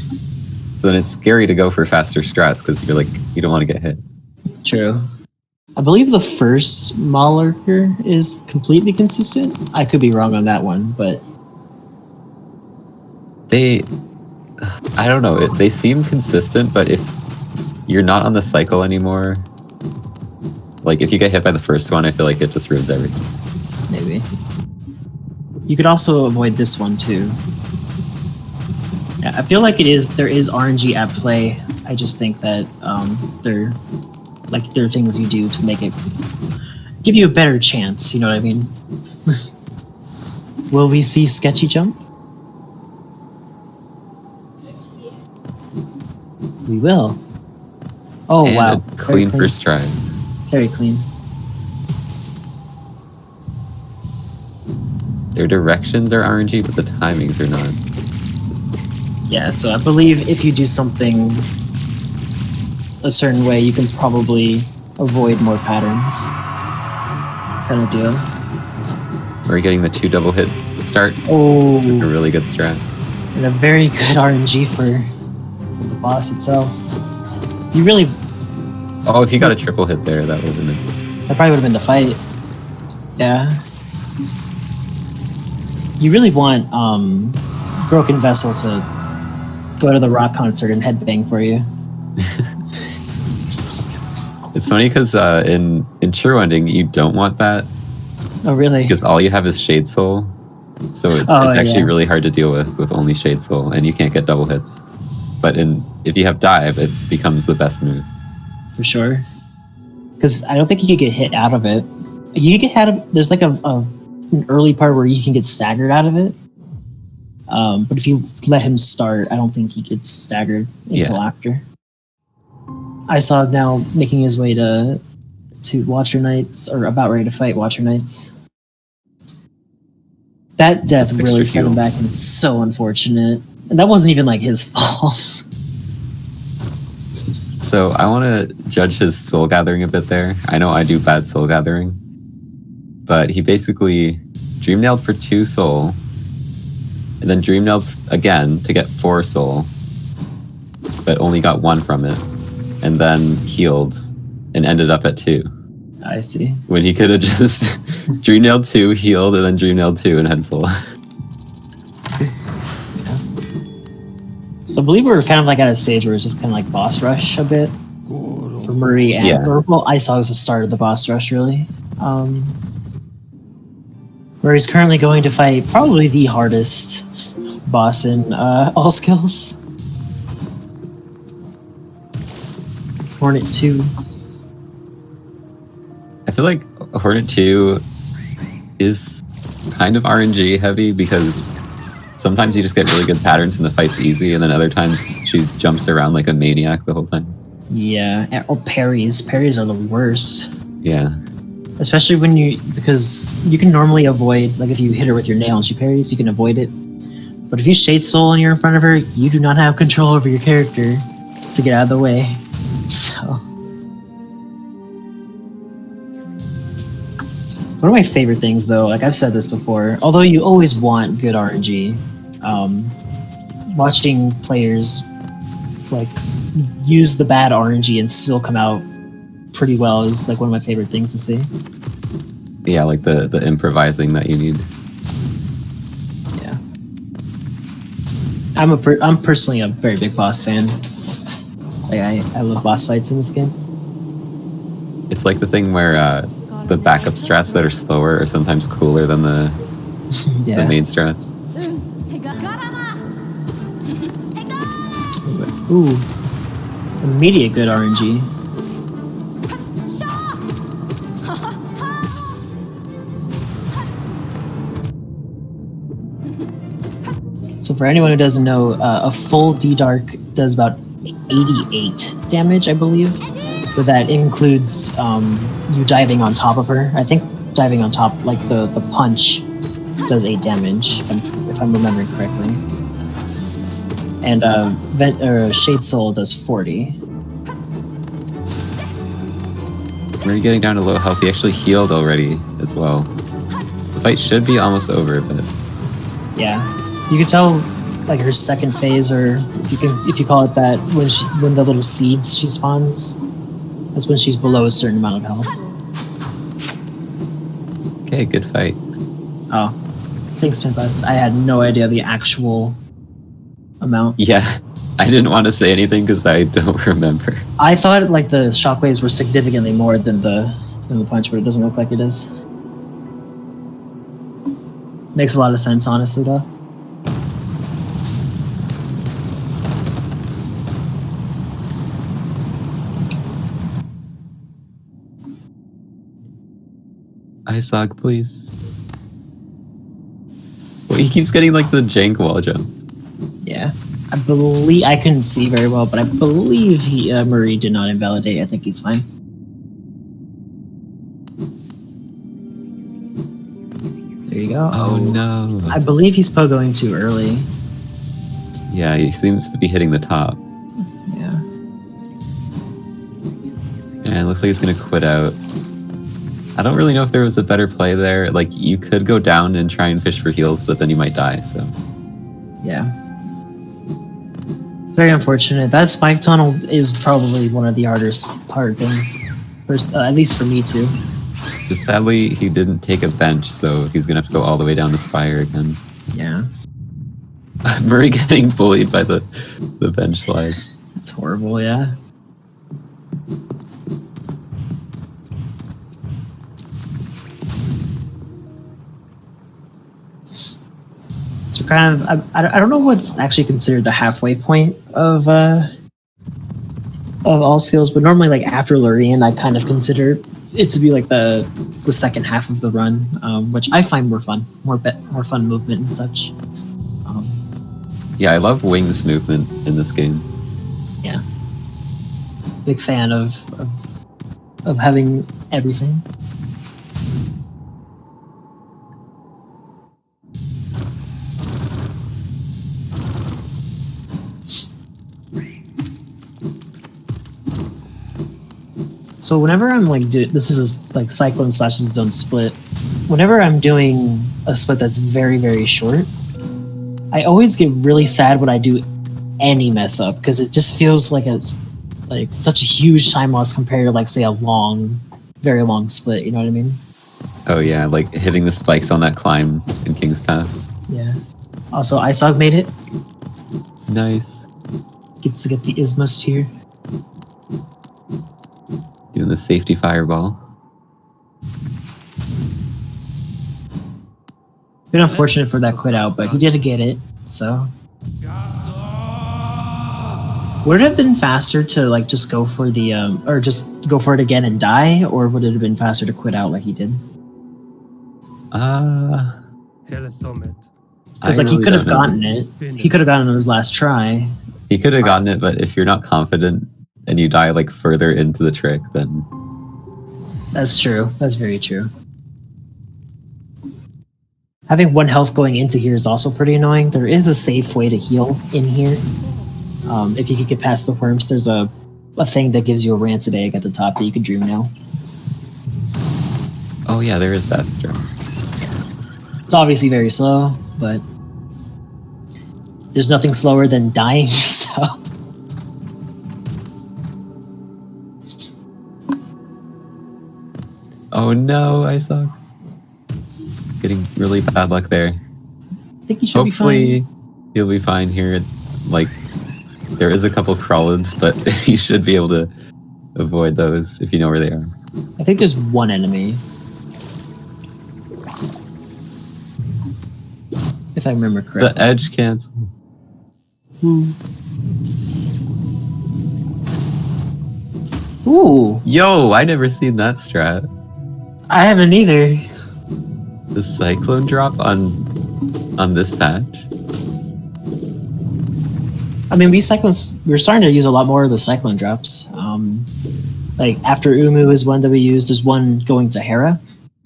So then it's scary to go for faster strats because you're like, you don't want to get hit. True. I believe the first Molocher is completely consistent. I could be wrong on that one, but I don't know. They seem consistent, but if you're not on the cycle anymore, like if you get hit by the first one, I feel like it just ruins everything. Maybe. You could also avoid this one too. Yeah, I feel like there is RNG at play. I just think that there are things you do to make it give you a better chance. You know what I mean? Will we see Sketchy jump? We will. Oh and wow! A clean first try. Very clean. Their directions are RNG, but the timings are not. Yeah, so I believe if you do something a certain way, you can probably avoid more patterns. Kind of deal. We're getting the 2 double hit start. Oh, It's a really good strat. and a very good RNG for the boss itself. You really... Oh, if you got a triple hit there, that would have been it. That probably would have been the fight. Yeah. You really want Broken Vessel to go to the rock concert and headbang for you. It's funny because in True Ending, you don't want that. Oh, really? Because all you have is Shade Soul. So it's actually really hard to deal with only Shade Soul, and you can't get double hits. But if you have Dive, it becomes the best move. For sure. Because I don't think you could get hit out of it. You get out of... There's like an early part where you can get staggered out of it. But if you let him start, I don't think he gets staggered until after. Eisog now making his way to Watcher Knights, or about ready to fight Watcher Knights. That death really set him back, and it's so unfortunate. And that wasn't even like his fault. So I want to judge his soul gathering a bit there. I know I do bad soul gathering, but he basically dream nailed for 2 soul, and then dream nailed again to get 4 soul, but only got 1 from it, and then healed and ended up at 2. I see. When he could have just dream nailed 2, healed, and then dream nailed 2 and had full. So I believe we're kind of like at a stage where it's just kind of like boss rush a bit for Muri and well, Eisog is the start of the boss rush really. Where he's currently going to fight probably the hardest boss in all skills. Hornet 2. I feel like Hornet 2 is kind of RNG heavy because sometimes you just get really good patterns and the fight's easy, and then other times she jumps around like a maniac the whole time. Yeah, or parries. Parries are the worst. Yeah. Especially because you can normally avoid, like if you hit her with your nail and she parries, you can avoid it. But if you Shade Soul and you're in front of her, you do not have control over your character to get out of the way. So, one of my favorite things though, like I've said this before, although you always want good RNG, watching players like use the bad RNG and still come out pretty well is like one of my favorite things to see. Yeah, like the improvising that you need. Yeah. I'm personally a very big boss fan. Like I love boss fights in this game. It's like the thing where the backup strats that are slower are sometimes cooler than the main strats. Ooh, immediate good RNG. So for anyone who doesn't know, a full D-Dark does about 88 damage, I believe. But that includes you diving on top of her. I think diving on top, like the punch, does 8 damage, if I'm remembering correctly. And Shade Soul does 40. We're getting down to low health. He actually healed already as well. The fight should be almost over, but yeah, you can tell like her second phase, or if you call it that, when the little seeds she spawns, that's when she's below a certain amount of health. Okay, good fight. Oh, thanks, Pimpus. I had no idea the actual amount. Yeah, I didn't want to say anything because I don't remember. I thought like the shockwaves were significantly more than the punch, but it doesn't look like it is. Makes a lot of sense, honestly, though. Eisog, please. Well, he keeps getting like the jank wall jump. Yeah, I couldn't see very well, but I believe Muri did not invalidate. I think he's fine. There you go. Oh no! I believe he's pogoing too early. Yeah, he seems to be hitting the top. Yeah. And it looks like he's gonna quit out. I don't really know if there was a better play there. Like, you could go down and try and fish for heals, but then you might die, so. Yeah. Very unfortunate. That spike tunnel is probably one of the harder things, at least for me too. Just sadly, he didn't take a bench, so he's gonna have to go all the way down the spire again. Yeah. Muri getting bullied by the bench slide. It's horrible, yeah. So kind of, I don't know what's actually considered the halfway point of all skills, but normally like after Lurian, I kind of consider it to be like the second half of the run, which I find more fun, more fun movement and such. Yeah, I love Wings movement in this game. Yeah, big fan of having everything. So whenever I'm like this is like Cyclone / Zone split. Whenever I'm doing a split that's very, very short, I always get really sad when I do any mess up because it just feels like it's like such a huge time loss compared to like say a long, very long split. You know what I mean? Oh yeah, like hitting the spikes on that climb in King's Pass. Yeah. Also, Eisog made it. Nice. Gets to get the Ismus tier. Doing the safety fireball. Been unfortunate for that quit out, but he did get it, so. Would it have been faster to like just go for the or just go for it again and die, or would it have been faster to quit out like he did? Hela Summit. Because like he could have gotten it. He could have gotten it on his last try. He could have gotten it, but if you're not confident and you die like further into the trick, then that's true. That's very true. Having 1 health going into here is also pretty annoying. There is a safe way to heal in here. If you could get past the worms, there's a thing that gives you a rancid egg at the top that you can dream now. oh yeah, there is that strat. It's obviously very slow, but there's nothing slower than dying, so... Oh no, Eisog. Getting really bad luck there. I think you should be fine. Hopefully, you'll be fine here. Like, there is a couple crawlids, but you should be able to avoid those if you know where they are. I think there's one enemy. If I remember correctly. The edge cancel. Ooh! Yo, I never seen that strat. I haven't either. The cyclone drop on this patch. I mean, we're starting to use a lot more of the cyclone drops. Like after Umu is one that we use. There's one going to Hera,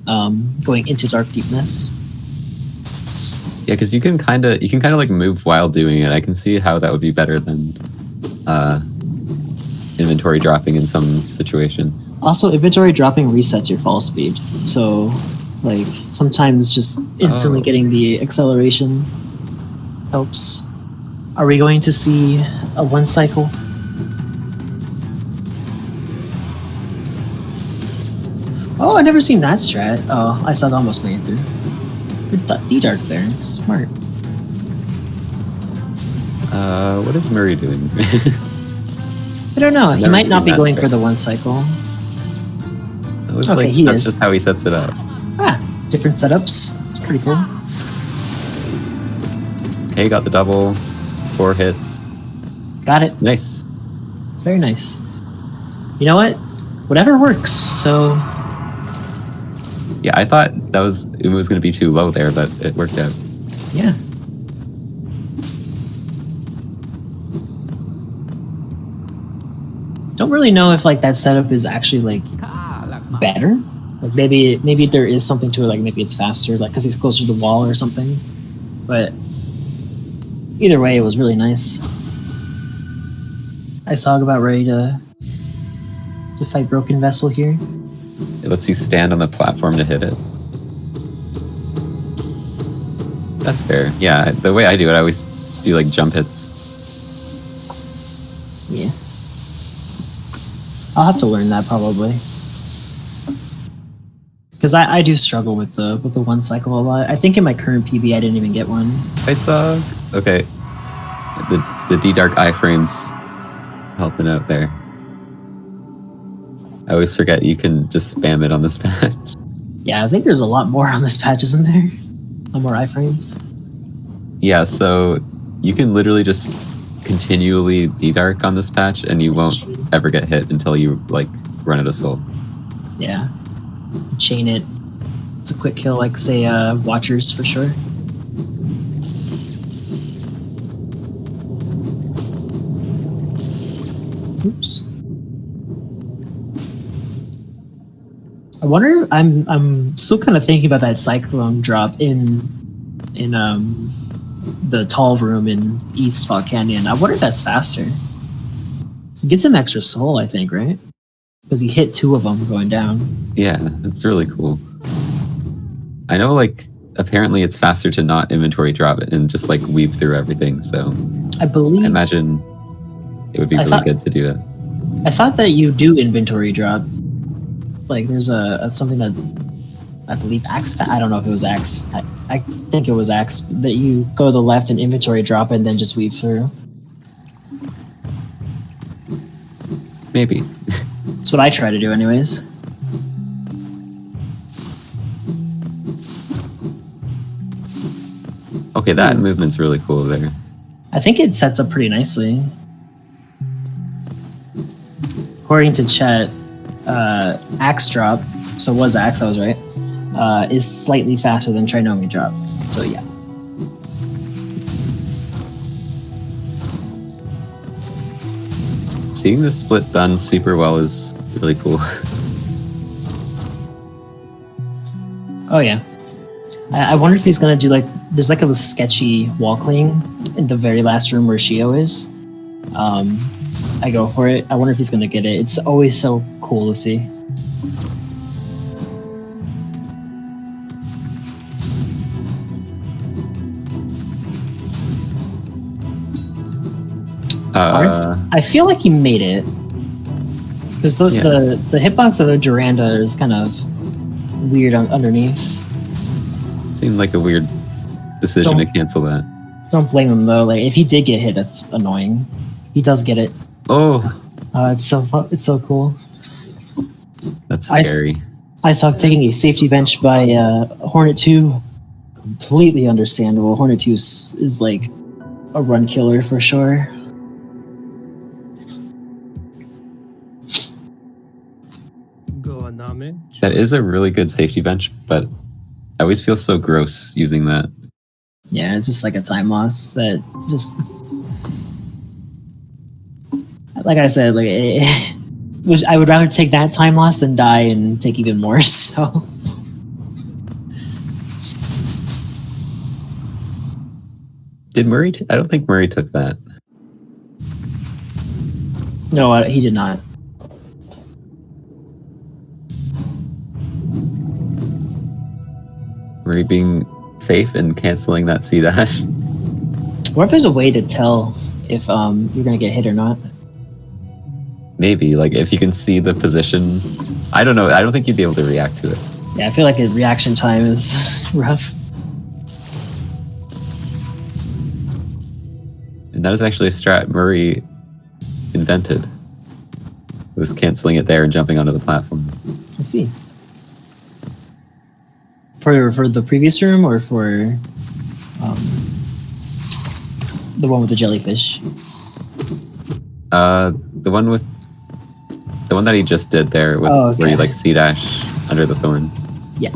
going into Dark Deep Mist. Yeah, because you can kind of like move while doing it. I can see how that would be better than inventory dropping in some situations. Also, inventory dropping resets your fall speed, so like sometimes just instantly getting the acceleration helps. Are we going to see a 1 cycle? Oh, I never seen that strat. Oh, I saw that almost made it through. Good D-Dark there, it's smart. What is Muri doing? I don't know, he Never might not seen be that going strat. for the 1 cycle. It was Okay, like, he that's is. just how he sets it up. Ah, different setups. It's pretty cool. Okay, got the double. 4 hits. Got it. Nice. Very nice. You know what? Whatever works, so... Yeah, I thought it was going to be too low there, but it worked out. Yeah. Don't really know if like that setup is actually like better. Like maybe there is something to it. Like maybe it's faster, like because he's closer to the wall or something. But either way, it was really nice. Eisog about ready to fight Broken Vessel here. It lets you stand on the platform to hit it. That's fair. Yeah, the way I do it, I always do like jump hits. Yeah. I'll have to learn that probably. Because I do struggle with the 1 cycle a lot. I think in my current PB I didn't even get one. Eisog. Okay. The D-Dark iframes helping out there. I always forget you can just spam it on this patch. Yeah, I think there's a lot more on this patch, isn't there? A lot more iframes. Yeah, so you can literally just continually D-Dark on this patch and you won't ever get hit until you like run out of soul. Yeah. Chain it. It's a quick kill, like say Watchers for sure. Oops. I wonder. I'm still kind of thinking about that cyclone drop in the tall room in East Fog Canyon. I wonder if that's faster. It gets him extra soul, I think, right? Because he hit 2 of them going down. Yeah, it's really cool. I know, like, apparently it's faster to not inventory drop it and just like weave through everything. So I believe. I imagine it would be really good to do it. I thought that you do inventory drop. Like there's a something that I believe Axe. I don't know if it was Axe. I think it was Axe that you go to the left and inventory drop and then just weave through. Maybe. That's what I try to do, anyways. Okay, that movement's really cool there. I think it sets up pretty nicely. according to chat, axe drop, so it was axe, I was right, is slightly faster than Trinomi drop. So yeah. Seeing the split done super well is really cool. Oh yeah. I wonder if he's gonna do like, there's like a sketchy wall cling in the very last room where Shio is. I go for it. I wonder if he's gonna get it. It's always so cool to see. I feel like he made it. Because the hitbox of the Duranda is kind of weird underneath. Seemed like a weird decision to cancel that. Don't blame him though. Like if he did get hit, that's annoying. He does get it. Oh, it's so fun. It's so cool. That's scary. Eisog taking a safety bench by Hornet 2. Completely understandable. Hornet 2 is like a run killer for sure. That is a really good safety bench, but I always feel so gross using that. Yeah, it's just like a time loss that just, like I said, like I would rather take that time loss than die and take even more. So did Muri? I don't think Muri took that. No, he did not. Muri being safe and canceling that C dash. What if there's a way to tell if you're gonna get hit or not? Maybe, like if you can see the position. I don't know. I don't think you'd be able to react to it. Yeah, I feel like the reaction time is rough. And that is actually a strat Muri invented. It was canceling it there and jumping onto the platform. I see. For the previous room or for the one with the jellyfish? The one that he just did there with where you like C dash under the thorns. Yeah.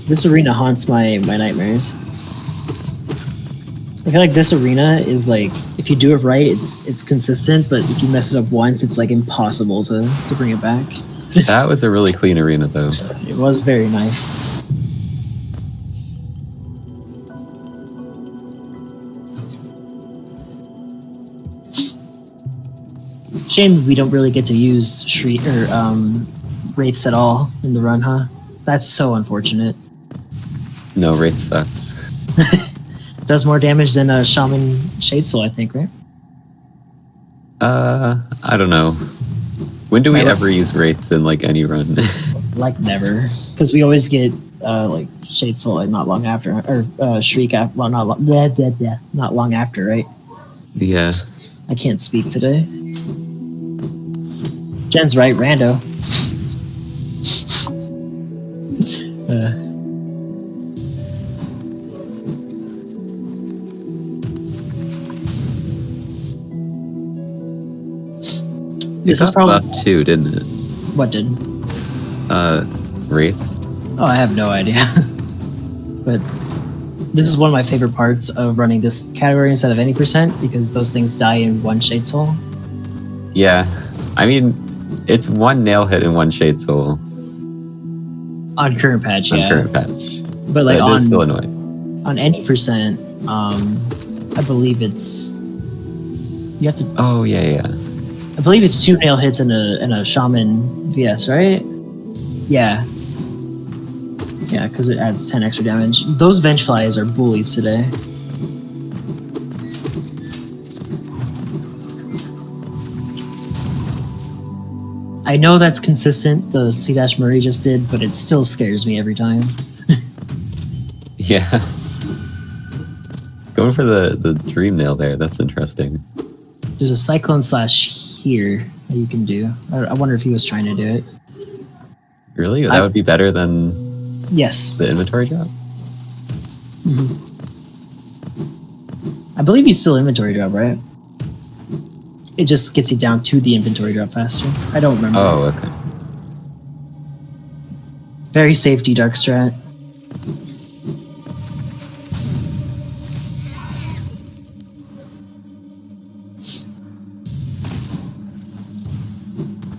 This arena haunts my nightmares. I feel like this arena is like, if you do it right, it's consistent, but if you mess it up once, it's like impossible to bring it back. That was a really clean arena though. It was very nice. Shame we don't really get to use Wraiths at all in the run, huh? That's so unfortunate. No, Wraith sucks. Does more damage than a Shaman Shade Soul, I think, right? I don't know. When do we ever use Wraiths in like any run? Like never, because we always get like Shade Soul like not long after, or Shriek after, well, not long after, right? Yeah. I can't speak today. Jen's right, rando. This is probably buffed too, didn't it? What did? Wraiths. Oh, I have no idea. But this is one of my favorite parts of running this category instead of any percent, because those things die in one Shade Soul. Yeah, I mean, it's one nail hit and one Shade Soul. On current patch, yeah. On current patch. But like it is still annoying. On any percent, I believe it's, you have to. Oh yeah. I believe it's 2 nail hits and a Shaman VS, right? Yeah. Yeah, because it adds 10 extra damage. Those Vengeflies are bullies today. I know that's consistent, the C- Muri just did, but it still scares me every time. Yeah. Going for the Dream Nail there, that's interesting. There's a Cyclone Slash here that you can do. I wonder if he was trying to do it. Really? That would be better than the inventory drop? Mm-hmm. I believe he's still inventory drop, right? It just gets you down to the inventory drop faster. I don't remember. Oh, okay. Very safety dark strat.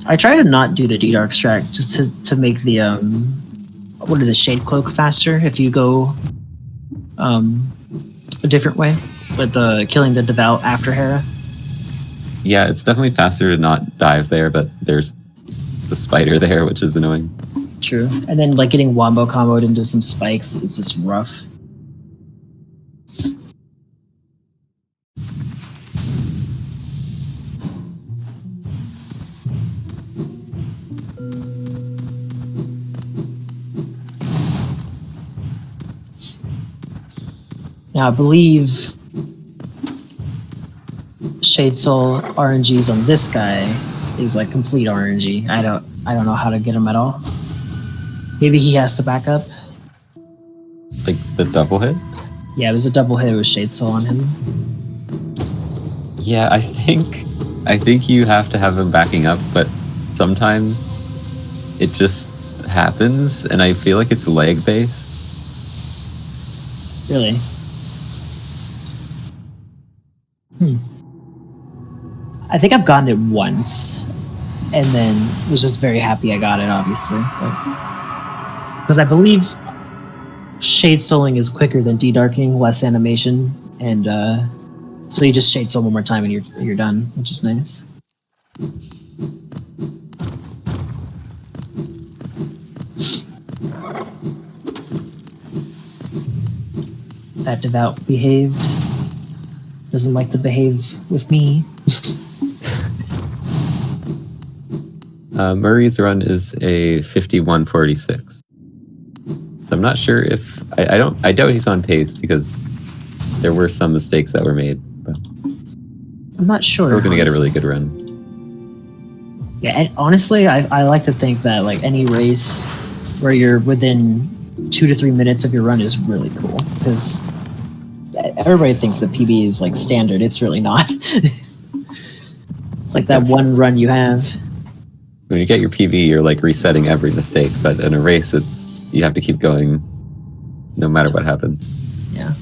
I try to not do the D-Dark strat just to make the what is it, Shade Cloak faster if you go a different way with the killing the Devout after Hera. Yeah, it's definitely faster to not dive there, but there's the spider there, which is annoying. True. And then like getting wombo comboed into some spikes, it's just rough. Now I believe Shade Soul RNGs on this guy is like complete RNG. I don't know how to get him at all. Maybe he has to back up. Like the double hit? Yeah, there's a double hit with Shade Soul on him. Yeah, I think you have to have him backing up, but sometimes it just happens, and I feel like it's lag based. Really? I think I've gotten it once, and then was just very happy I got it, obviously. Because I believe Shade Souling is quicker than D-Darking, less animation, and so you just Shade Soul one more time and you're done, which is nice. That Devout behaved. Doesn't like to behave with me. Murray's run is a 51:46. So I'm not sure if I doubt he's on pace because there were some mistakes that were made. But I'm not sure. we're gonna get a really good run. Yeah, and honestly, I like to think that like any race where you're within 2 to 3 minutes of your run is really cool because everybody thinks that PB is like standard. It's really not. It's like that one run you have. When you get your PV, you're like resetting every mistake, but in a race, you have to keep going no matter what happens. Yeah.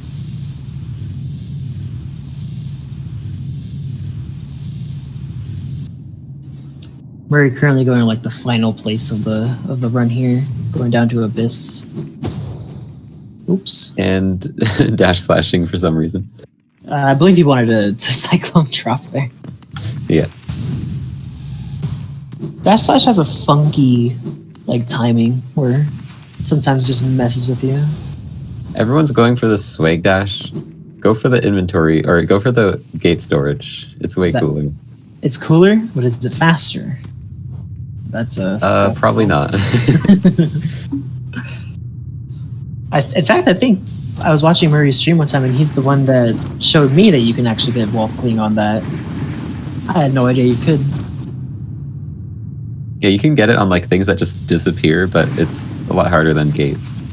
We're currently going like the final place of the run here, going down to Abyss. Oops. And dash slashing for some reason. I believe you wanted to Cyclone drop there. Yeah. Dash slash has a funky like timing where sometimes just messes with you. Everyone's going for the swag dash. Go for the inventory or go for the gate storage. It's way cooler. It's cooler, but is it faster? That's a probably not. In fact, I think I was watching Murray's stream one time, and he's the one that showed me that you can actually get wall cling on that. I had no idea you could. Yeah, you can get it on like things that just disappear, but it's a lot harder than gates.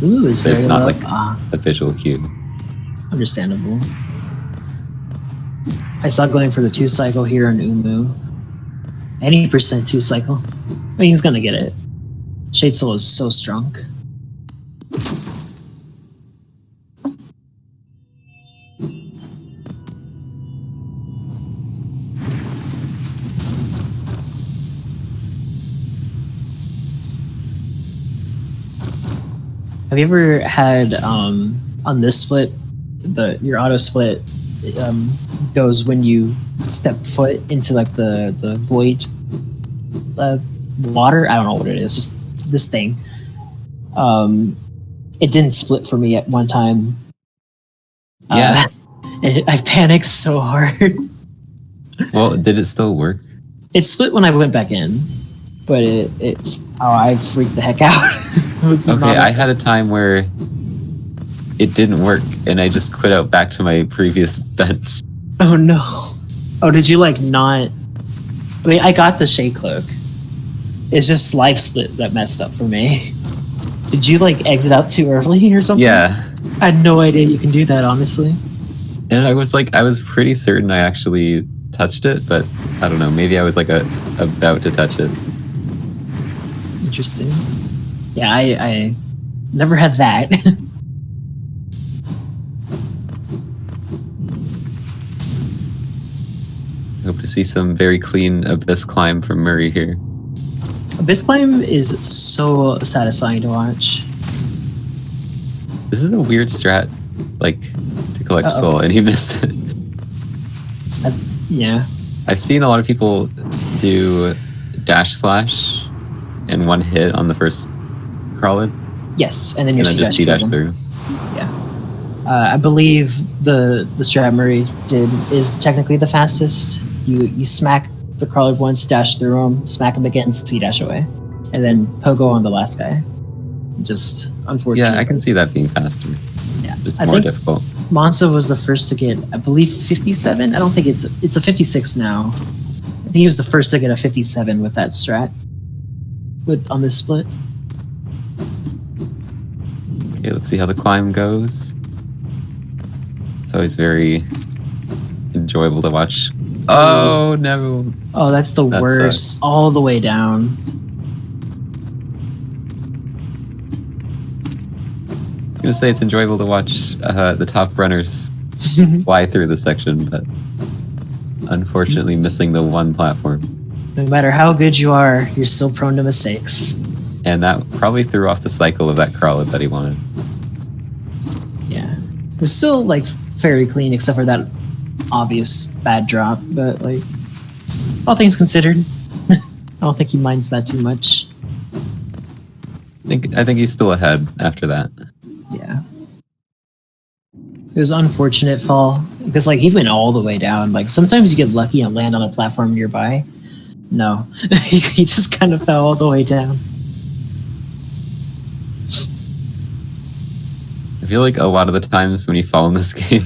Ooh, it's very not low. like a visual cue. Understandable. I saw going for the 2 cycle here on Umu. Any percent 2 cycle. I mean, he's gonna get it. Shade Soul is so strong. Have you ever had on this split, your auto split goes when you step foot into like the void water? I don't know what it is, just this thing. It didn't split for me at one time. Yeah. And I panicked so hard. Well, did it still work? It split when I went back in, but I freaked the heck out. I had a time where it didn't work, and I just quit out back to my previous bench. Oh no! Oh, did you like not? I mean, I got the Shade Cloak. It's just life split that messed up for me. Did you like exit out too early or something? Yeah. I had no idea you can do that, honestly. And I was pretty certain I actually touched it, but I don't know. Maybe I was like about to touch it. Interesting. Yeah, I never had that. Hope to see some very clean Abyss climb from Muri here. Abyss Climb is so satisfying to watch. This is a weird strat, like, to collect soul, and he missed it. Yeah. I've seen a lot of people do dash slash in one hit on the first crawlid. Yes, and then you just C-dash through. Yeah. I believe the strat Muri did is technically the fastest. You smack the crawlid once, dash through him, smack him again, C-dash away. And then pogo on the last guy. Just unfortunate. Yeah, I can see that being faster. Yeah. Just I more think difficult. Mansa was the first to get, I believe, 57. I don't think it's a 56 now. I think he was the first to get a 57 with that strat. On this split. Okay, let's see how the climb goes. It's always very enjoyable to watch. Oh, no. Oh, that's the worst. All the way down. I was going to say it's enjoyable to watch the top runners fly through the section, but unfortunately missing the one platform. No matter how good you are, you're still prone to mistakes. And that probably threw off the cycle of that crawlid that he wanted. Yeah. It was still, like, fairly clean, except for that obvious bad drop, but, like, all things considered, I don't think he minds that too much. I think he's still ahead after that. Yeah. It was an unfortunate fall, because, like, he went all the way down. Like, sometimes you get lucky and land on a platform nearby. No. He just kind of fell all the way down. I feel like a lot of the times when you fall in this game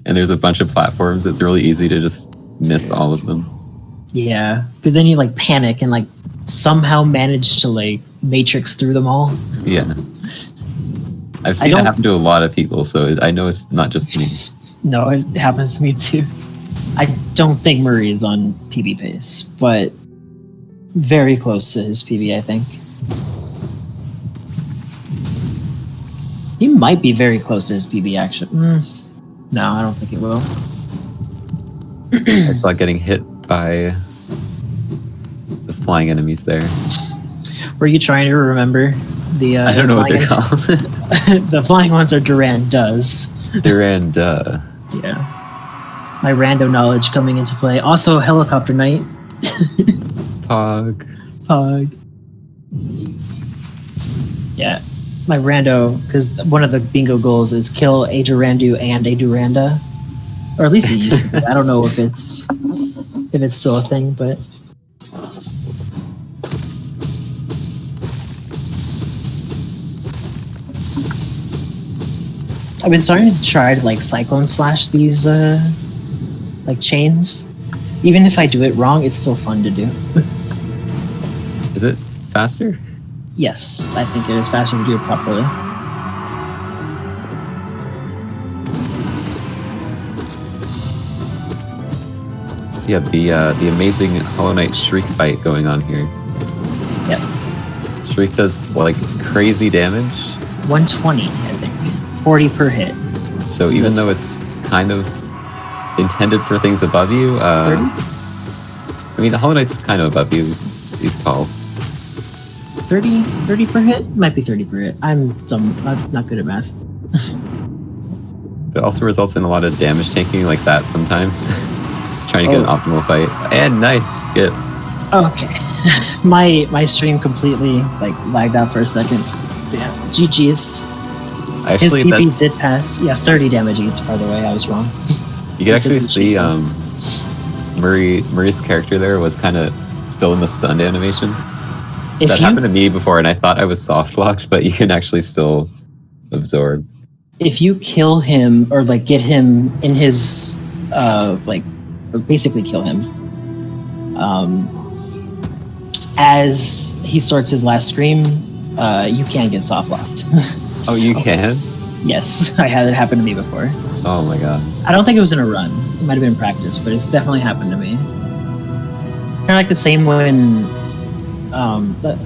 and there's a bunch of platforms, it's really easy to just miss all of them. Yeah, but then you, like, panic and, like, somehow manage to, like, matrix through them all. Yeah. I've seen it happen to a lot of people, so I know it's not just me. No, it happens to me too. I don't think Muri is on PB pace, but very close to his PB, I think. He might be very close to his PB, actually. No, I don't think it will. I thought getting hit by the flying enemies there. Were you trying to remember the I don't know what they're called. The flying ones are Durandas. Duranda. Yeah. My rando knowledge coming into play. Also, Helicopter Knight. Pog. Yeah. My rando, because one of the bingo goals is kill a Durandu and a Duranda. Or at least it used to be. I don't know if it's still a thing, but... I've been starting to try to, like, cyclone slash these like chains. Even if I do it wrong, it's still fun to do. Is it faster? Yes, I think it is faster to do it properly. So yeah, the amazing Hollow Knight Shriek fight going on here. Yep. Shriek does, like, crazy damage. 120, I think. 40 per hit. So even though it's kind of intended for things above you, 30? I mean, the Hollow Knight's kind of above you. He's tall. 30 per hit? Might be 30 per hit. I'm dumb. I'm not good at math. But it also results in a lot of damage tanking like that sometimes. Trying to get an optimal fight. And nice, get. Okay. My stream completely, like, lagged out for a second. Yeah. GG's. Actually, his PP did pass. Yeah, 30 damage each, by the way. I was wrong. You can actually see Muri's character there was kind of still in the stunned animation. That happened to me before, and I thought I was soft locked, but you can actually still absorb. If you kill him, or, like, get him in his, like, or basically kill him, as he starts his last scream, you can get soft locked. Oh, you can? Yes, I had it happen to me before. Oh my god. I don't think it was in a run, It might have been practice, but it's definitely happened to me. Kind of like the same when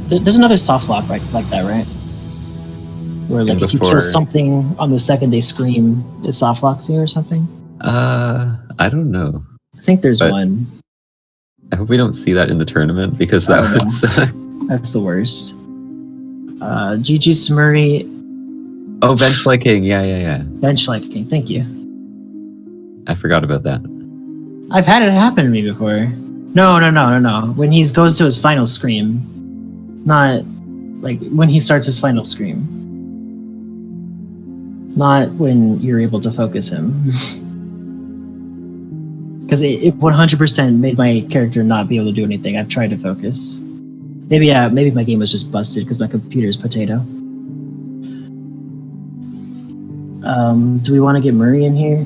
there's another soft lock like that, right? Where like if you kill something on the second they scream, it soft locks you or something. I don't know. I think there's one. I hope we don't see that in the tournament because that would suck. That's the worst. GG Smurry. Oh, bench flanking. Yeah. Bench flanking. Thank you. I forgot about that. I've had it happen to me before. No. When he goes to his final scream, not like when he starts his final scream. Not when you're able to focus him. Because it 100% made my character not be able to do anything. I've tried to focus. Maybe my game was just busted because my computer's potato. Do we want to get Muri in here?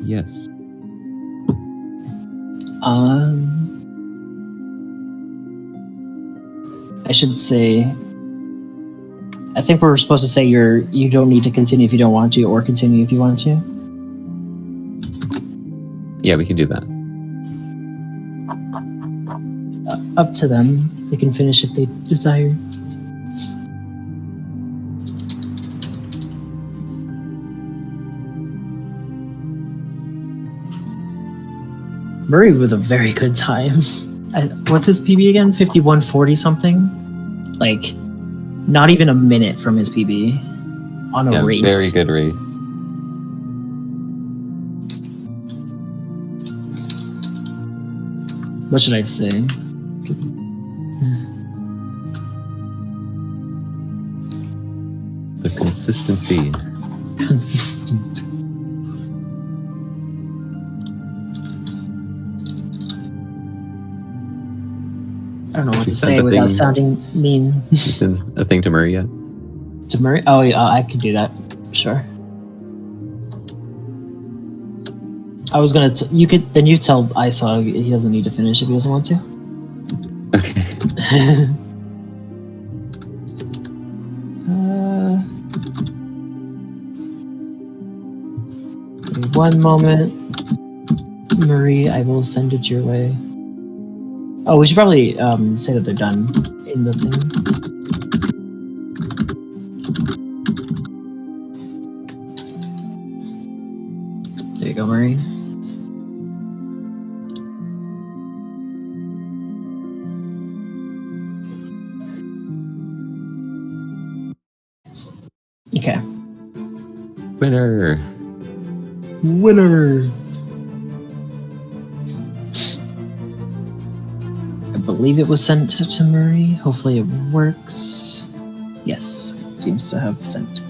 Yes. I should say, I think we're supposed to say you don't need to continue if you don't want to, or continue if you want to. Yeah, we can do that. Up to them. They can finish if they desire. Muri with a very good time. What's his PB again? 5140 something? Like, not even a minute from his PB on a race. Very good race. What should I say? The consistency. Consistent. I don't know what to say without sounding mean. Send a thing to Muri yet? To Muri? Oh, yeah, I could do that. Sure. I was gonna. You tell Eisog he doesn't need to finish if he doesn't want to. Okay. One moment, Muri. I will send it your way. Oh, we should probably say that they're done in the thing. There you go, Muri. Okay. Winner. I believe it was sent to Muri. Hopefully it works. Yes, it seems to have sent.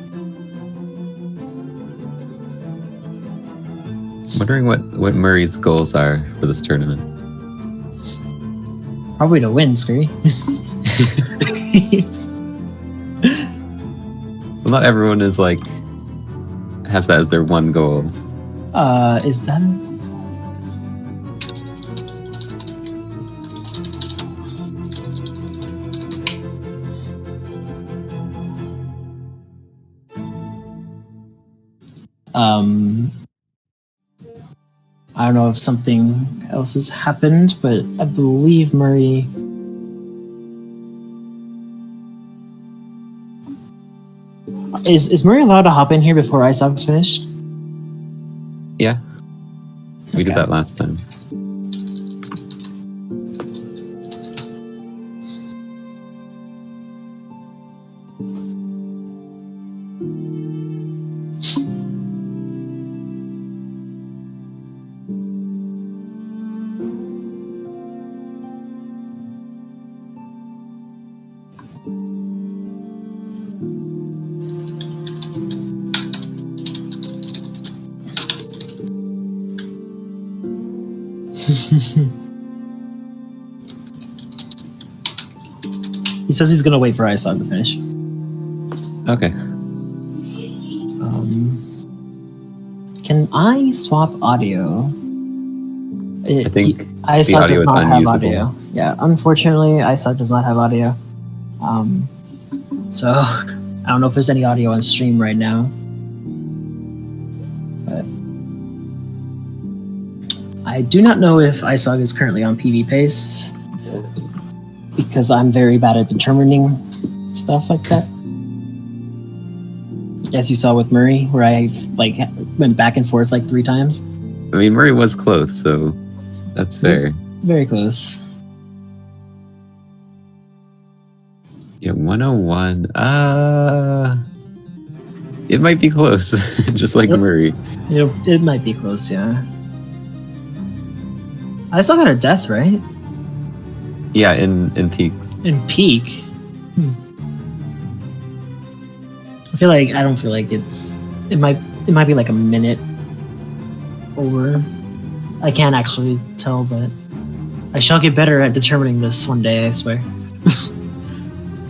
Wondering what Murray's goals are for this tournament. Probably to win, Scurry. Well, not everyone is like has that as their one goal. Is that? I don't know if something else has happened, but I believe Muri. Is Muri allowed to hop in here before Eisog's finished? Yeah. We did that last time. He says he's gonna wait for Eisog to finish. Okay. Can I swap audio? I think Eisog the audio does is not have unusable. audio. Yeah, unfortunately, Eisog does not have audio. So I don't know if there's any audio on stream right now. But I do not know if Eisog is currently on PV pace because I'm very bad at determining stuff like that. As you saw with Muri, where I like went back and forth like 3 times. I mean, Muri was close, so that's fair. Very close. Yeah, 101. It might be close, just like Muri. It might be close, yeah. I still got a death, right? Yeah, in peaks. In peak. I don't feel like it might be like a minute over. I can't actually tell, but I shall get better at determining this one day, I swear.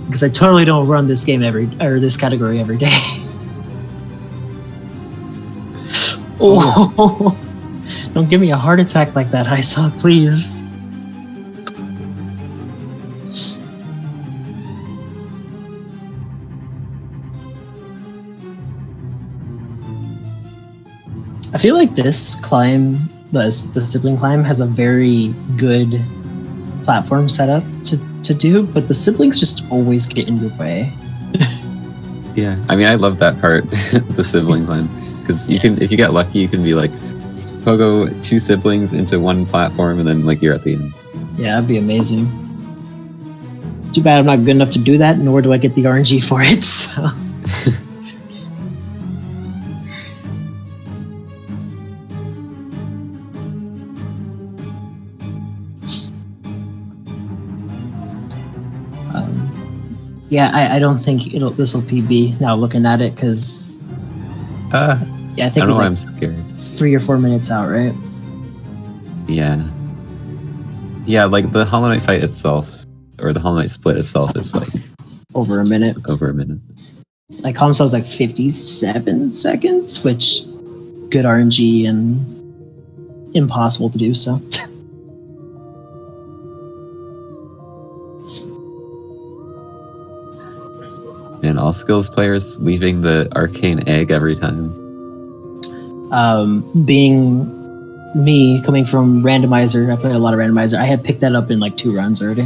Because I totally don't run this game this category every day. Oh, don't give me a heart attack like that, Eisog, please. I feel like this climb, the sibling climb, has a very good platform setup to do, but the siblings just always get in your way. Yeah, I mean, I love that part, the sibling climb, because you can, if you get lucky, you can be like, pogo 2 siblings into 1 platform, and then like you're at the end. Yeah, that'd be amazing. Too bad I'm not good enough to do that, nor do I get the RNG for it. So. Yeah, I don't think this will PB now looking at it, because yeah, I think it's like I'm scared. 3 or 4 minutes out, right? Yeah. Yeah, like the Hollow Knight fight itself, or the Hollow Knight split itself is like over a minute. Like Homsaw was like 57 seconds, which good RNG and impossible to do so. And all skills players leaving the arcane egg every time. Being me, coming from randomizer, I played a lot of randomizer. I had picked that up in like 2 runs already.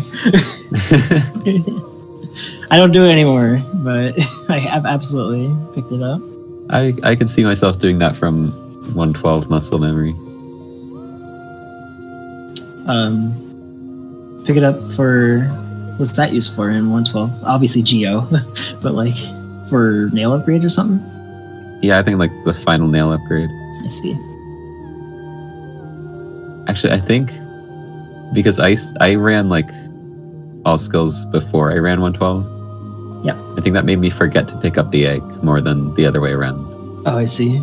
I don't do it anymore, but I have absolutely picked it up. I could see myself doing that from 112 muscle memory. Pick it up for, what's that used for in 112? Obviously Geo, but like for nail upgrades or something? Yeah, I think like the final nail upgrade. I see. Actually, I think because I ran like all skills before I ran 112. Yeah. I think that made me forget to pick up the egg more than the other way around. Oh, I see.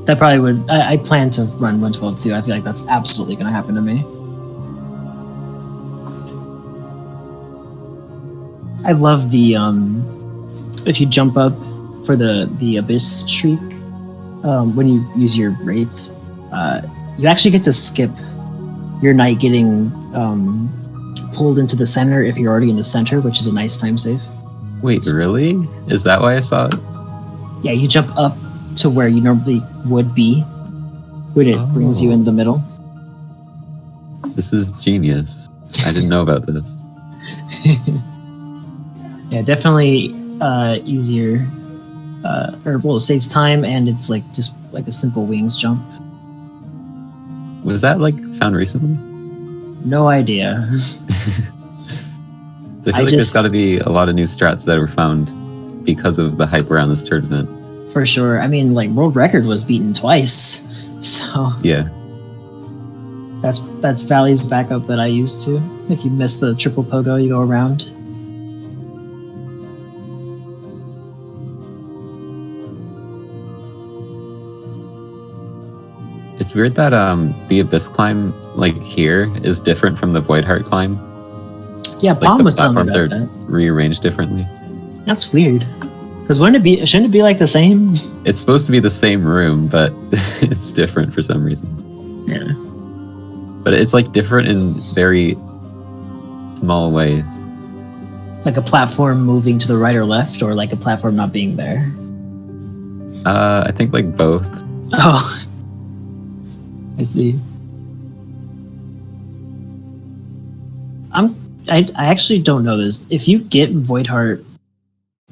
That probably would. I plan to run 112 too. I feel like that's absolutely going to happen to me. I love the if you jump up for the abyss shriek, when you use your rates, you actually get to skip your knight getting pulled into the center if you're already in the center, which is a nice time save. Wait, really? Is that why I saw it? Yeah, you jump up to where you normally would be when it brings you in the middle. This is genius. I didn't know about this. Yeah, definitely easier. It saves time, and it's like just like a simple wings jump. Was that like found recently? No idea. I feel like there's got to be a lot of new strats that were found because of the hype around this tournament. For sure. I mean, like world record was beaten twice, so yeah. That's Valley's backup that I used to. If you miss the triple pogo, you go around. It's weird that the Abyss climb, like here, is different from the Void Heart climb. Yeah, Bomb like, was telling me about the that. platforms are rearranged differently. That's weird. Because shouldn't it be like the same? It's supposed to be the same room, but it's different for some reason. Yeah. But it's like different in very small ways. Like a platform moving to the right or left, or like a platform not being there? I think like both. Oh, I see. I actually don't know this. If you get Void Heart,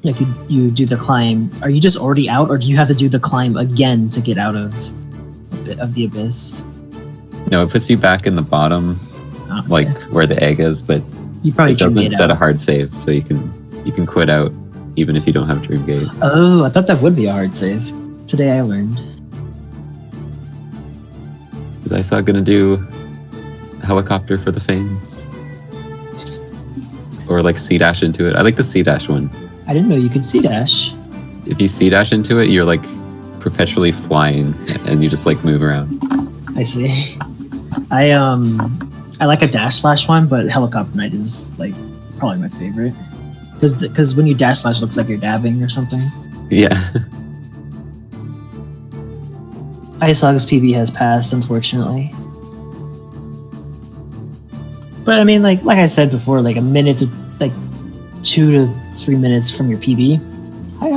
like you do the climb, are you just already out, or do you have to do the climb again to get out of the abyss? No, it puts you back in the bottom, Okay. like where the egg is, but You probably it doesn't Dream Gate set a out. hard save, so you can quit out even if you don't have Dream Gate. Oh, I thought that would be a hard save. Today I learned. Is Eisog gonna do helicopter for the Fanes? Or like C-dash into it? I like the C-dash one. I didn't know you could C-dash. If you C-dash into it, you're like perpetually flying and you just like move around. I see. I like a dash slash one, but helicopter knight is like probably my favorite. Because when you dash slash, it looks like you're dabbing or something. Yeah. Eisog's PB has passed, unfortunately. But I mean, like I said before, like a minute to like 2 to 3 minutes from your PB.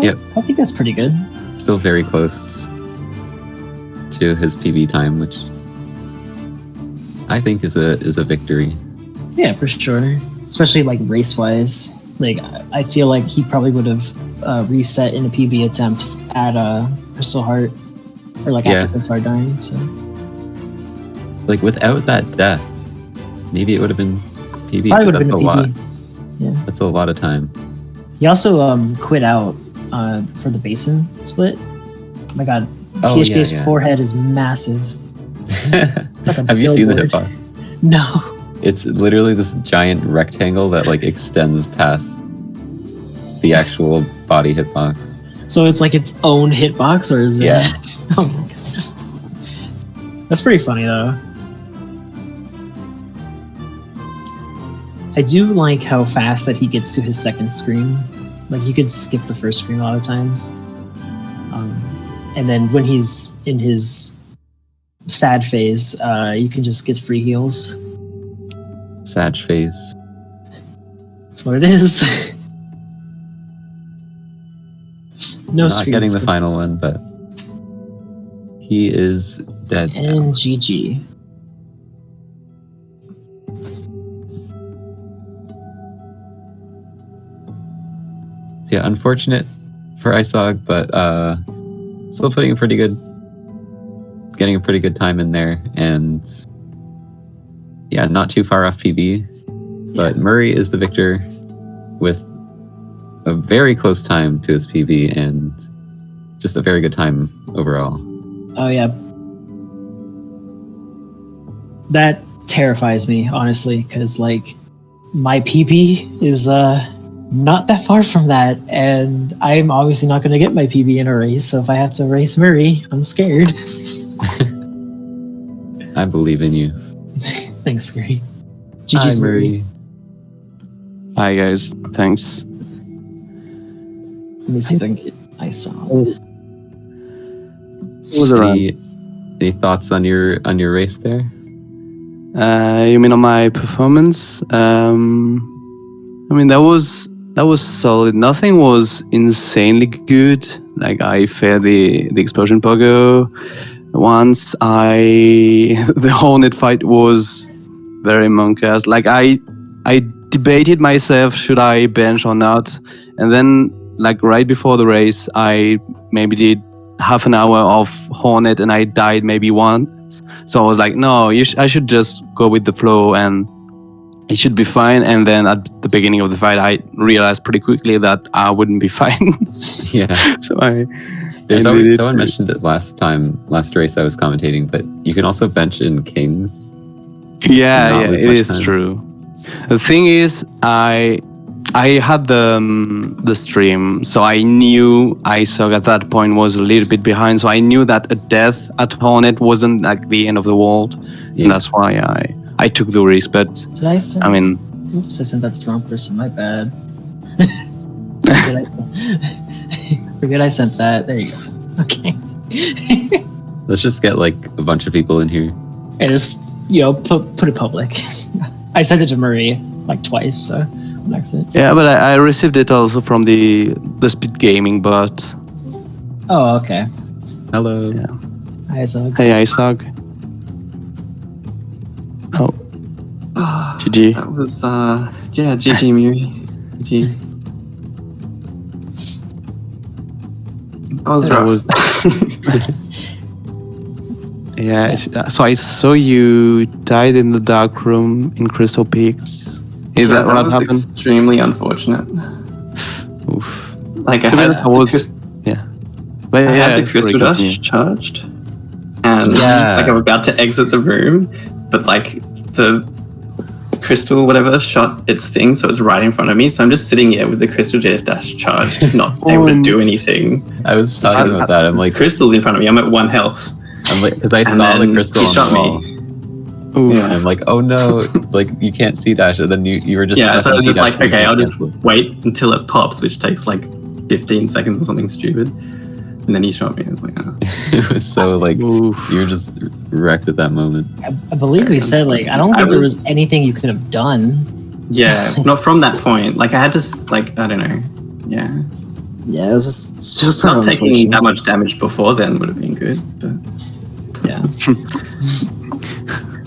Yep. I think that's pretty good. Still very close to his PB time, which I think is a victory. Yeah, for sure. Especially like race wise. Like I feel like he probably would have reset in a PB attempt at Crystal Heart, or like after Crystal Heart dying. So like without that death, maybe it would have been PB. probably would have That's been a a lot. PB. Yeah. That's a lot of time. He also quit out for the basin split. Oh my god, Oh, THK's yeah. forehead is massive. Like a Have you seen the billboard. hitbox? No. It's literally this giant rectangle that like extends past the actual body hitbox. So it's like its own hitbox, or is it? Yeah. Oh my god. That's pretty funny though. I do like how fast that he gets to his second scream. Like you could skip the first scream a lot of times. And then when he's in his sad phase, you can just get free heals. Sag face. That's what it is. No Not scream getting the skip. final one, but he is dead now. And GG. So yeah, unfortunate for Eisog, but still putting a pretty good, getting a pretty good time in there, and yeah, not too far off PB. But Muri is the victor with a very close time to his PB and just a very good time overall. Oh yeah. That terrifies me, honestly, because like my PB is not that far from that, and I'm obviously not going to get my PB in a race. So if I have to race Muri, I'm scared. I believe in you. Thanks, Gary. GG's Hi, Muri. Hi guys, thanks. Let me see if I can get Eisog. It was a run. Any thoughts on your race there? You mean on my performance? I mean that was solid. Nothing was insanely good. Like I failed the explosion pogo once. The Hornet fight was very monk-ass. Like I debated myself, should I bench or not, and then like right before the race I maybe did half an hour of Hornet and I died maybe once. So I was like, no, I should just go with the flow and it should be fine. And then at the beginning of the fight I realized pretty quickly that I wouldn't be fine. Yeah. So Someone mentioned it last race I was commentating, but you can also bench in Kings. Yeah, Not yeah, lose it much is time. true. The thing is, I had the stream, so I knew Eisog at that point was a little bit behind, so I knew that a death at Hornet wasn't like the end of the world. Yeah. And that's why I took the risk. But Did I send? I mean, Oops, I sent that to the wrong person. My bad. Forget I sent that. There you go. Okay. Let's just get like a bunch of people in here. I just put it public. I sent it to Muri like twice, so Excellent. Yeah, but I received it also from the speed gaming bot. Oh, okay. Hello. Yeah. Eisog. Hey, Eisog. Oh, GG. That was GG Muri. GG. That was That rough. was- Yeah, so I saw you died in the dark room in Crystal Peaks. Is that what was happened? extremely unfortunate. Oof. Like I To be had honest, I was- But I yeah, had the crystal sorry, dash continue. charged, and Yeah. like I'm about to exit the room, but like the crystal whatever shot its thing, so it's right in front of me. So I'm just sitting here with the crystal dash charged, not able to do anything. I was talking about that. I'm like, crystal's in front of me. I'm at 1 health. because I And saw the then crystal he on shot the wall. me. Oof. Yeah. I'm like, oh no, like you can't see dash. And then you were just Yeah, stuck so I on was just C-dash like, and you okay, can't I'll just cancel. wait until it pops, which takes like 15 seconds or something stupid. And then he shot me. I was like, oh. It was so like Oof. you were just wrecked at that moment. I believe we said like I don't I think there was- was anything you could have done. Yeah, not from that point. Like I had to, like, I don't know. Yeah. Yeah, it was just super Not taking that much damage before then would have been good. But, Yeah.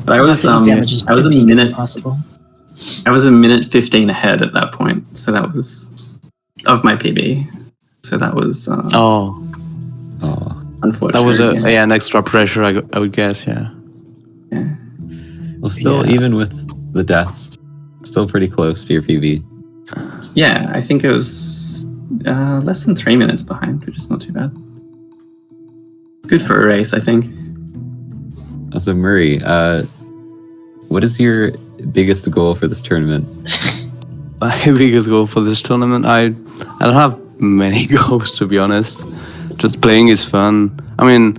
but I was damage as I was a peak as minute possible. I was a minute 15 ahead at that point. So that was of my PB. So that was Oh, Oh, unfortunate. that was yeah. an extra pressure, I would guess, yeah. Yeah. well, still, Yeah. even with the deaths, still pretty close to your PB. Yeah, I think it was less than 3 minutes behind, which is not too bad. It's good for a race, I think. Also, Muri, what is your biggest goal for this tournament? My biggest goal for this tournament, I don't have many goals, to be honest. Just playing is fun. I mean,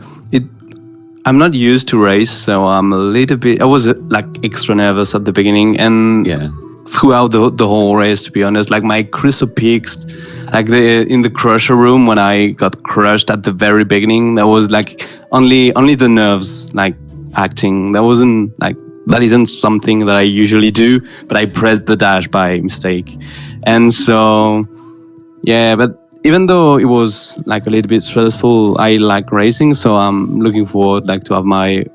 I'm not used to race, so I'm a little bit. I was like extra nervous at the beginning, and Yeah, throughout the whole race, to be honest. Like my crystal peaks, like in the crusher room when I got crushed at the very beginning, that was like only the nerves like acting. That isn't something that I usually do, but I pressed the dash by mistake, and so yeah. But even though it was like a little bit stressful, I like racing, so I'm looking forward like to have my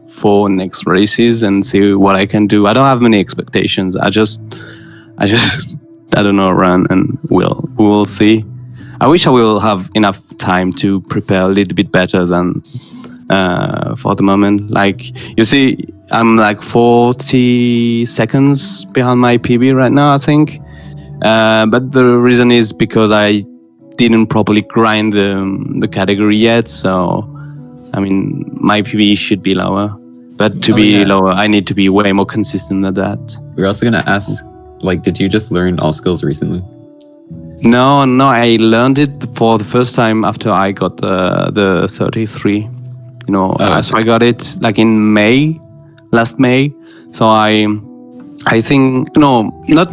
4 next races and see what I can do. I don't have many expectations. I just I don't know, run, and we'll see. I wish I will have enough time to prepare a little bit better than for the moment. Like you see, I'm like 40 seconds behind my PB right now, I think. But the reason is because I didn't properly grind the category yet. So, I mean, my PB should be lower. But to be lower, I need to be way more consistent than that. we're also gonna ask, like, did you just learn all skills recently? No, I learned it for the first time after I got the 33. You know, Oh, so I got it like in last May. So I think not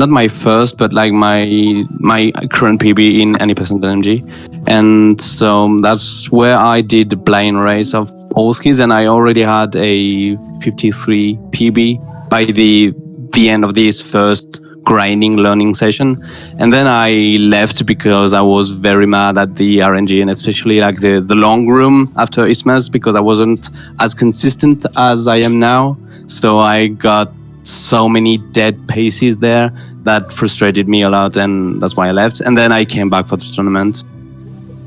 my first, but like my current PB in any percent LMG, and so that's where I did the blind race of all skills, and I already had a 53 PB by the end of this first grinding learning session. And then I left because I was very mad at the RNG, and especially like the long room after Isthmus, because I wasn't as consistent as I am now. So I got so many dead paces there that frustrated me a lot, and that's why I left. And then I came back for the tournament.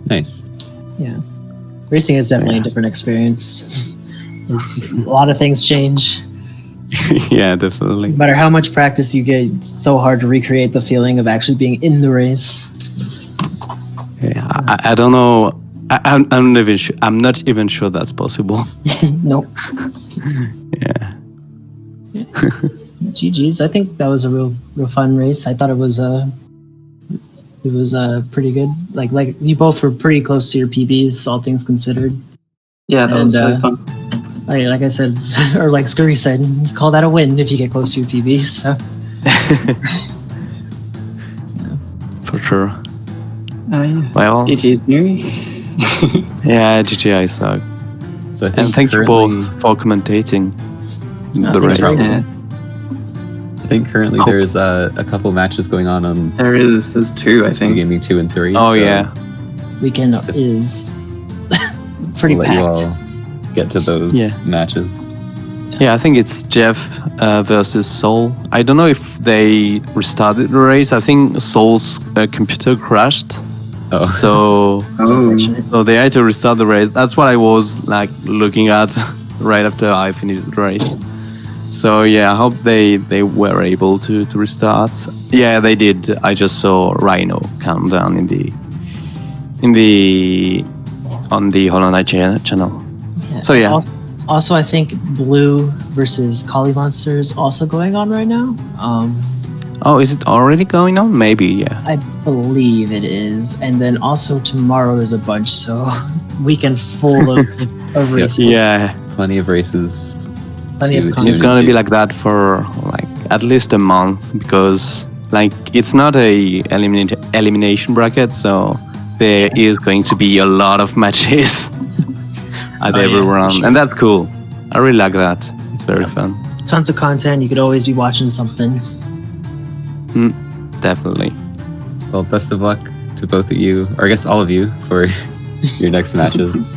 Nice. Yeah. Racing is definitely a different experience. It's a lot of things change. Yeah, definitely. No matter how much practice you get, it's so hard to recreate the feeling of actually being in the race. Yeah, I don't know. I'm not even sure. I'm not even sure that's possible. Nope. Yeah. GG's. I think that was a real fun race. I thought it was pretty good. Like you both were pretty close to your PBs, all things considered. Yeah, that was really fun. Like I said, or like Scurry said, you call that a win if you get close to your PBs. So. For sure. Yeah. Well, GG's Muri. yeah, GG Eisog. So I think And thank you currently- both for commentating the thanks race. for Yeah. I think currently there's a couple matches going on There's 2, I think. Gaming 2 and 3. Oh so yeah. Weekend is pretty we'll let packed. you all get to those matches. Yeah, I think it's Jeff versus Soul. I don't know if they restarted the race. I think Soul's computer crashed. Oh. So It's unfortunate. so they had to restart the race. That's what I was like looking at right after I finished the race. So yeah, I hope they were able to restart. Yeah, they did. I just saw Rhino countdown on the Hollow Knight channel. Yeah. So yeah. Also, I think Blue versus Kali Monster is also going on right now. Oh, is it already going on? Maybe, yeah. I believe it is. And then also tomorrow there's a bunch, so weekend full of races. Yeah, Plenty of races. Plenty of to content. it's gonna be like that for like at least a month because like it's not a elimination bracket, so there is going to be a lot of matches at every round, sure. and that's cool. I really like that. It's very fun. Tons of content. You could always be watching something. Definitely. Well, best of luck to both of you, or I guess all of you, for your next matches.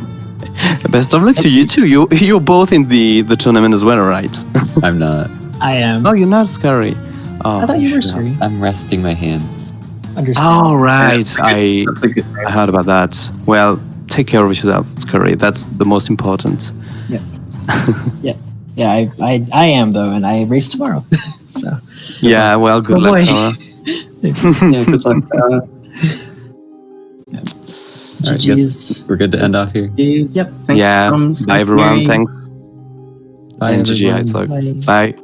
Best of luck to you too. You're both in the tournament as well, right? I'm not. I am. Oh, you're not scary. Oh, I thought you were should have- scary. I'm resting my hands. Understand. Oh right, That's a good I heard about that. Well, take care of yourself, Scurry. That's the most important. Yeah, I am though, and I race tomorrow. So Yeah, well, good Oh, luck, boy. Sarah. Yeah, good luck. All right, GG's. guess we're good to end off here. Yep. Thanks Yeah, from bye everyone. Mary. Thanks. Bye, And GG, everyone. Eisog. Bye. Bye.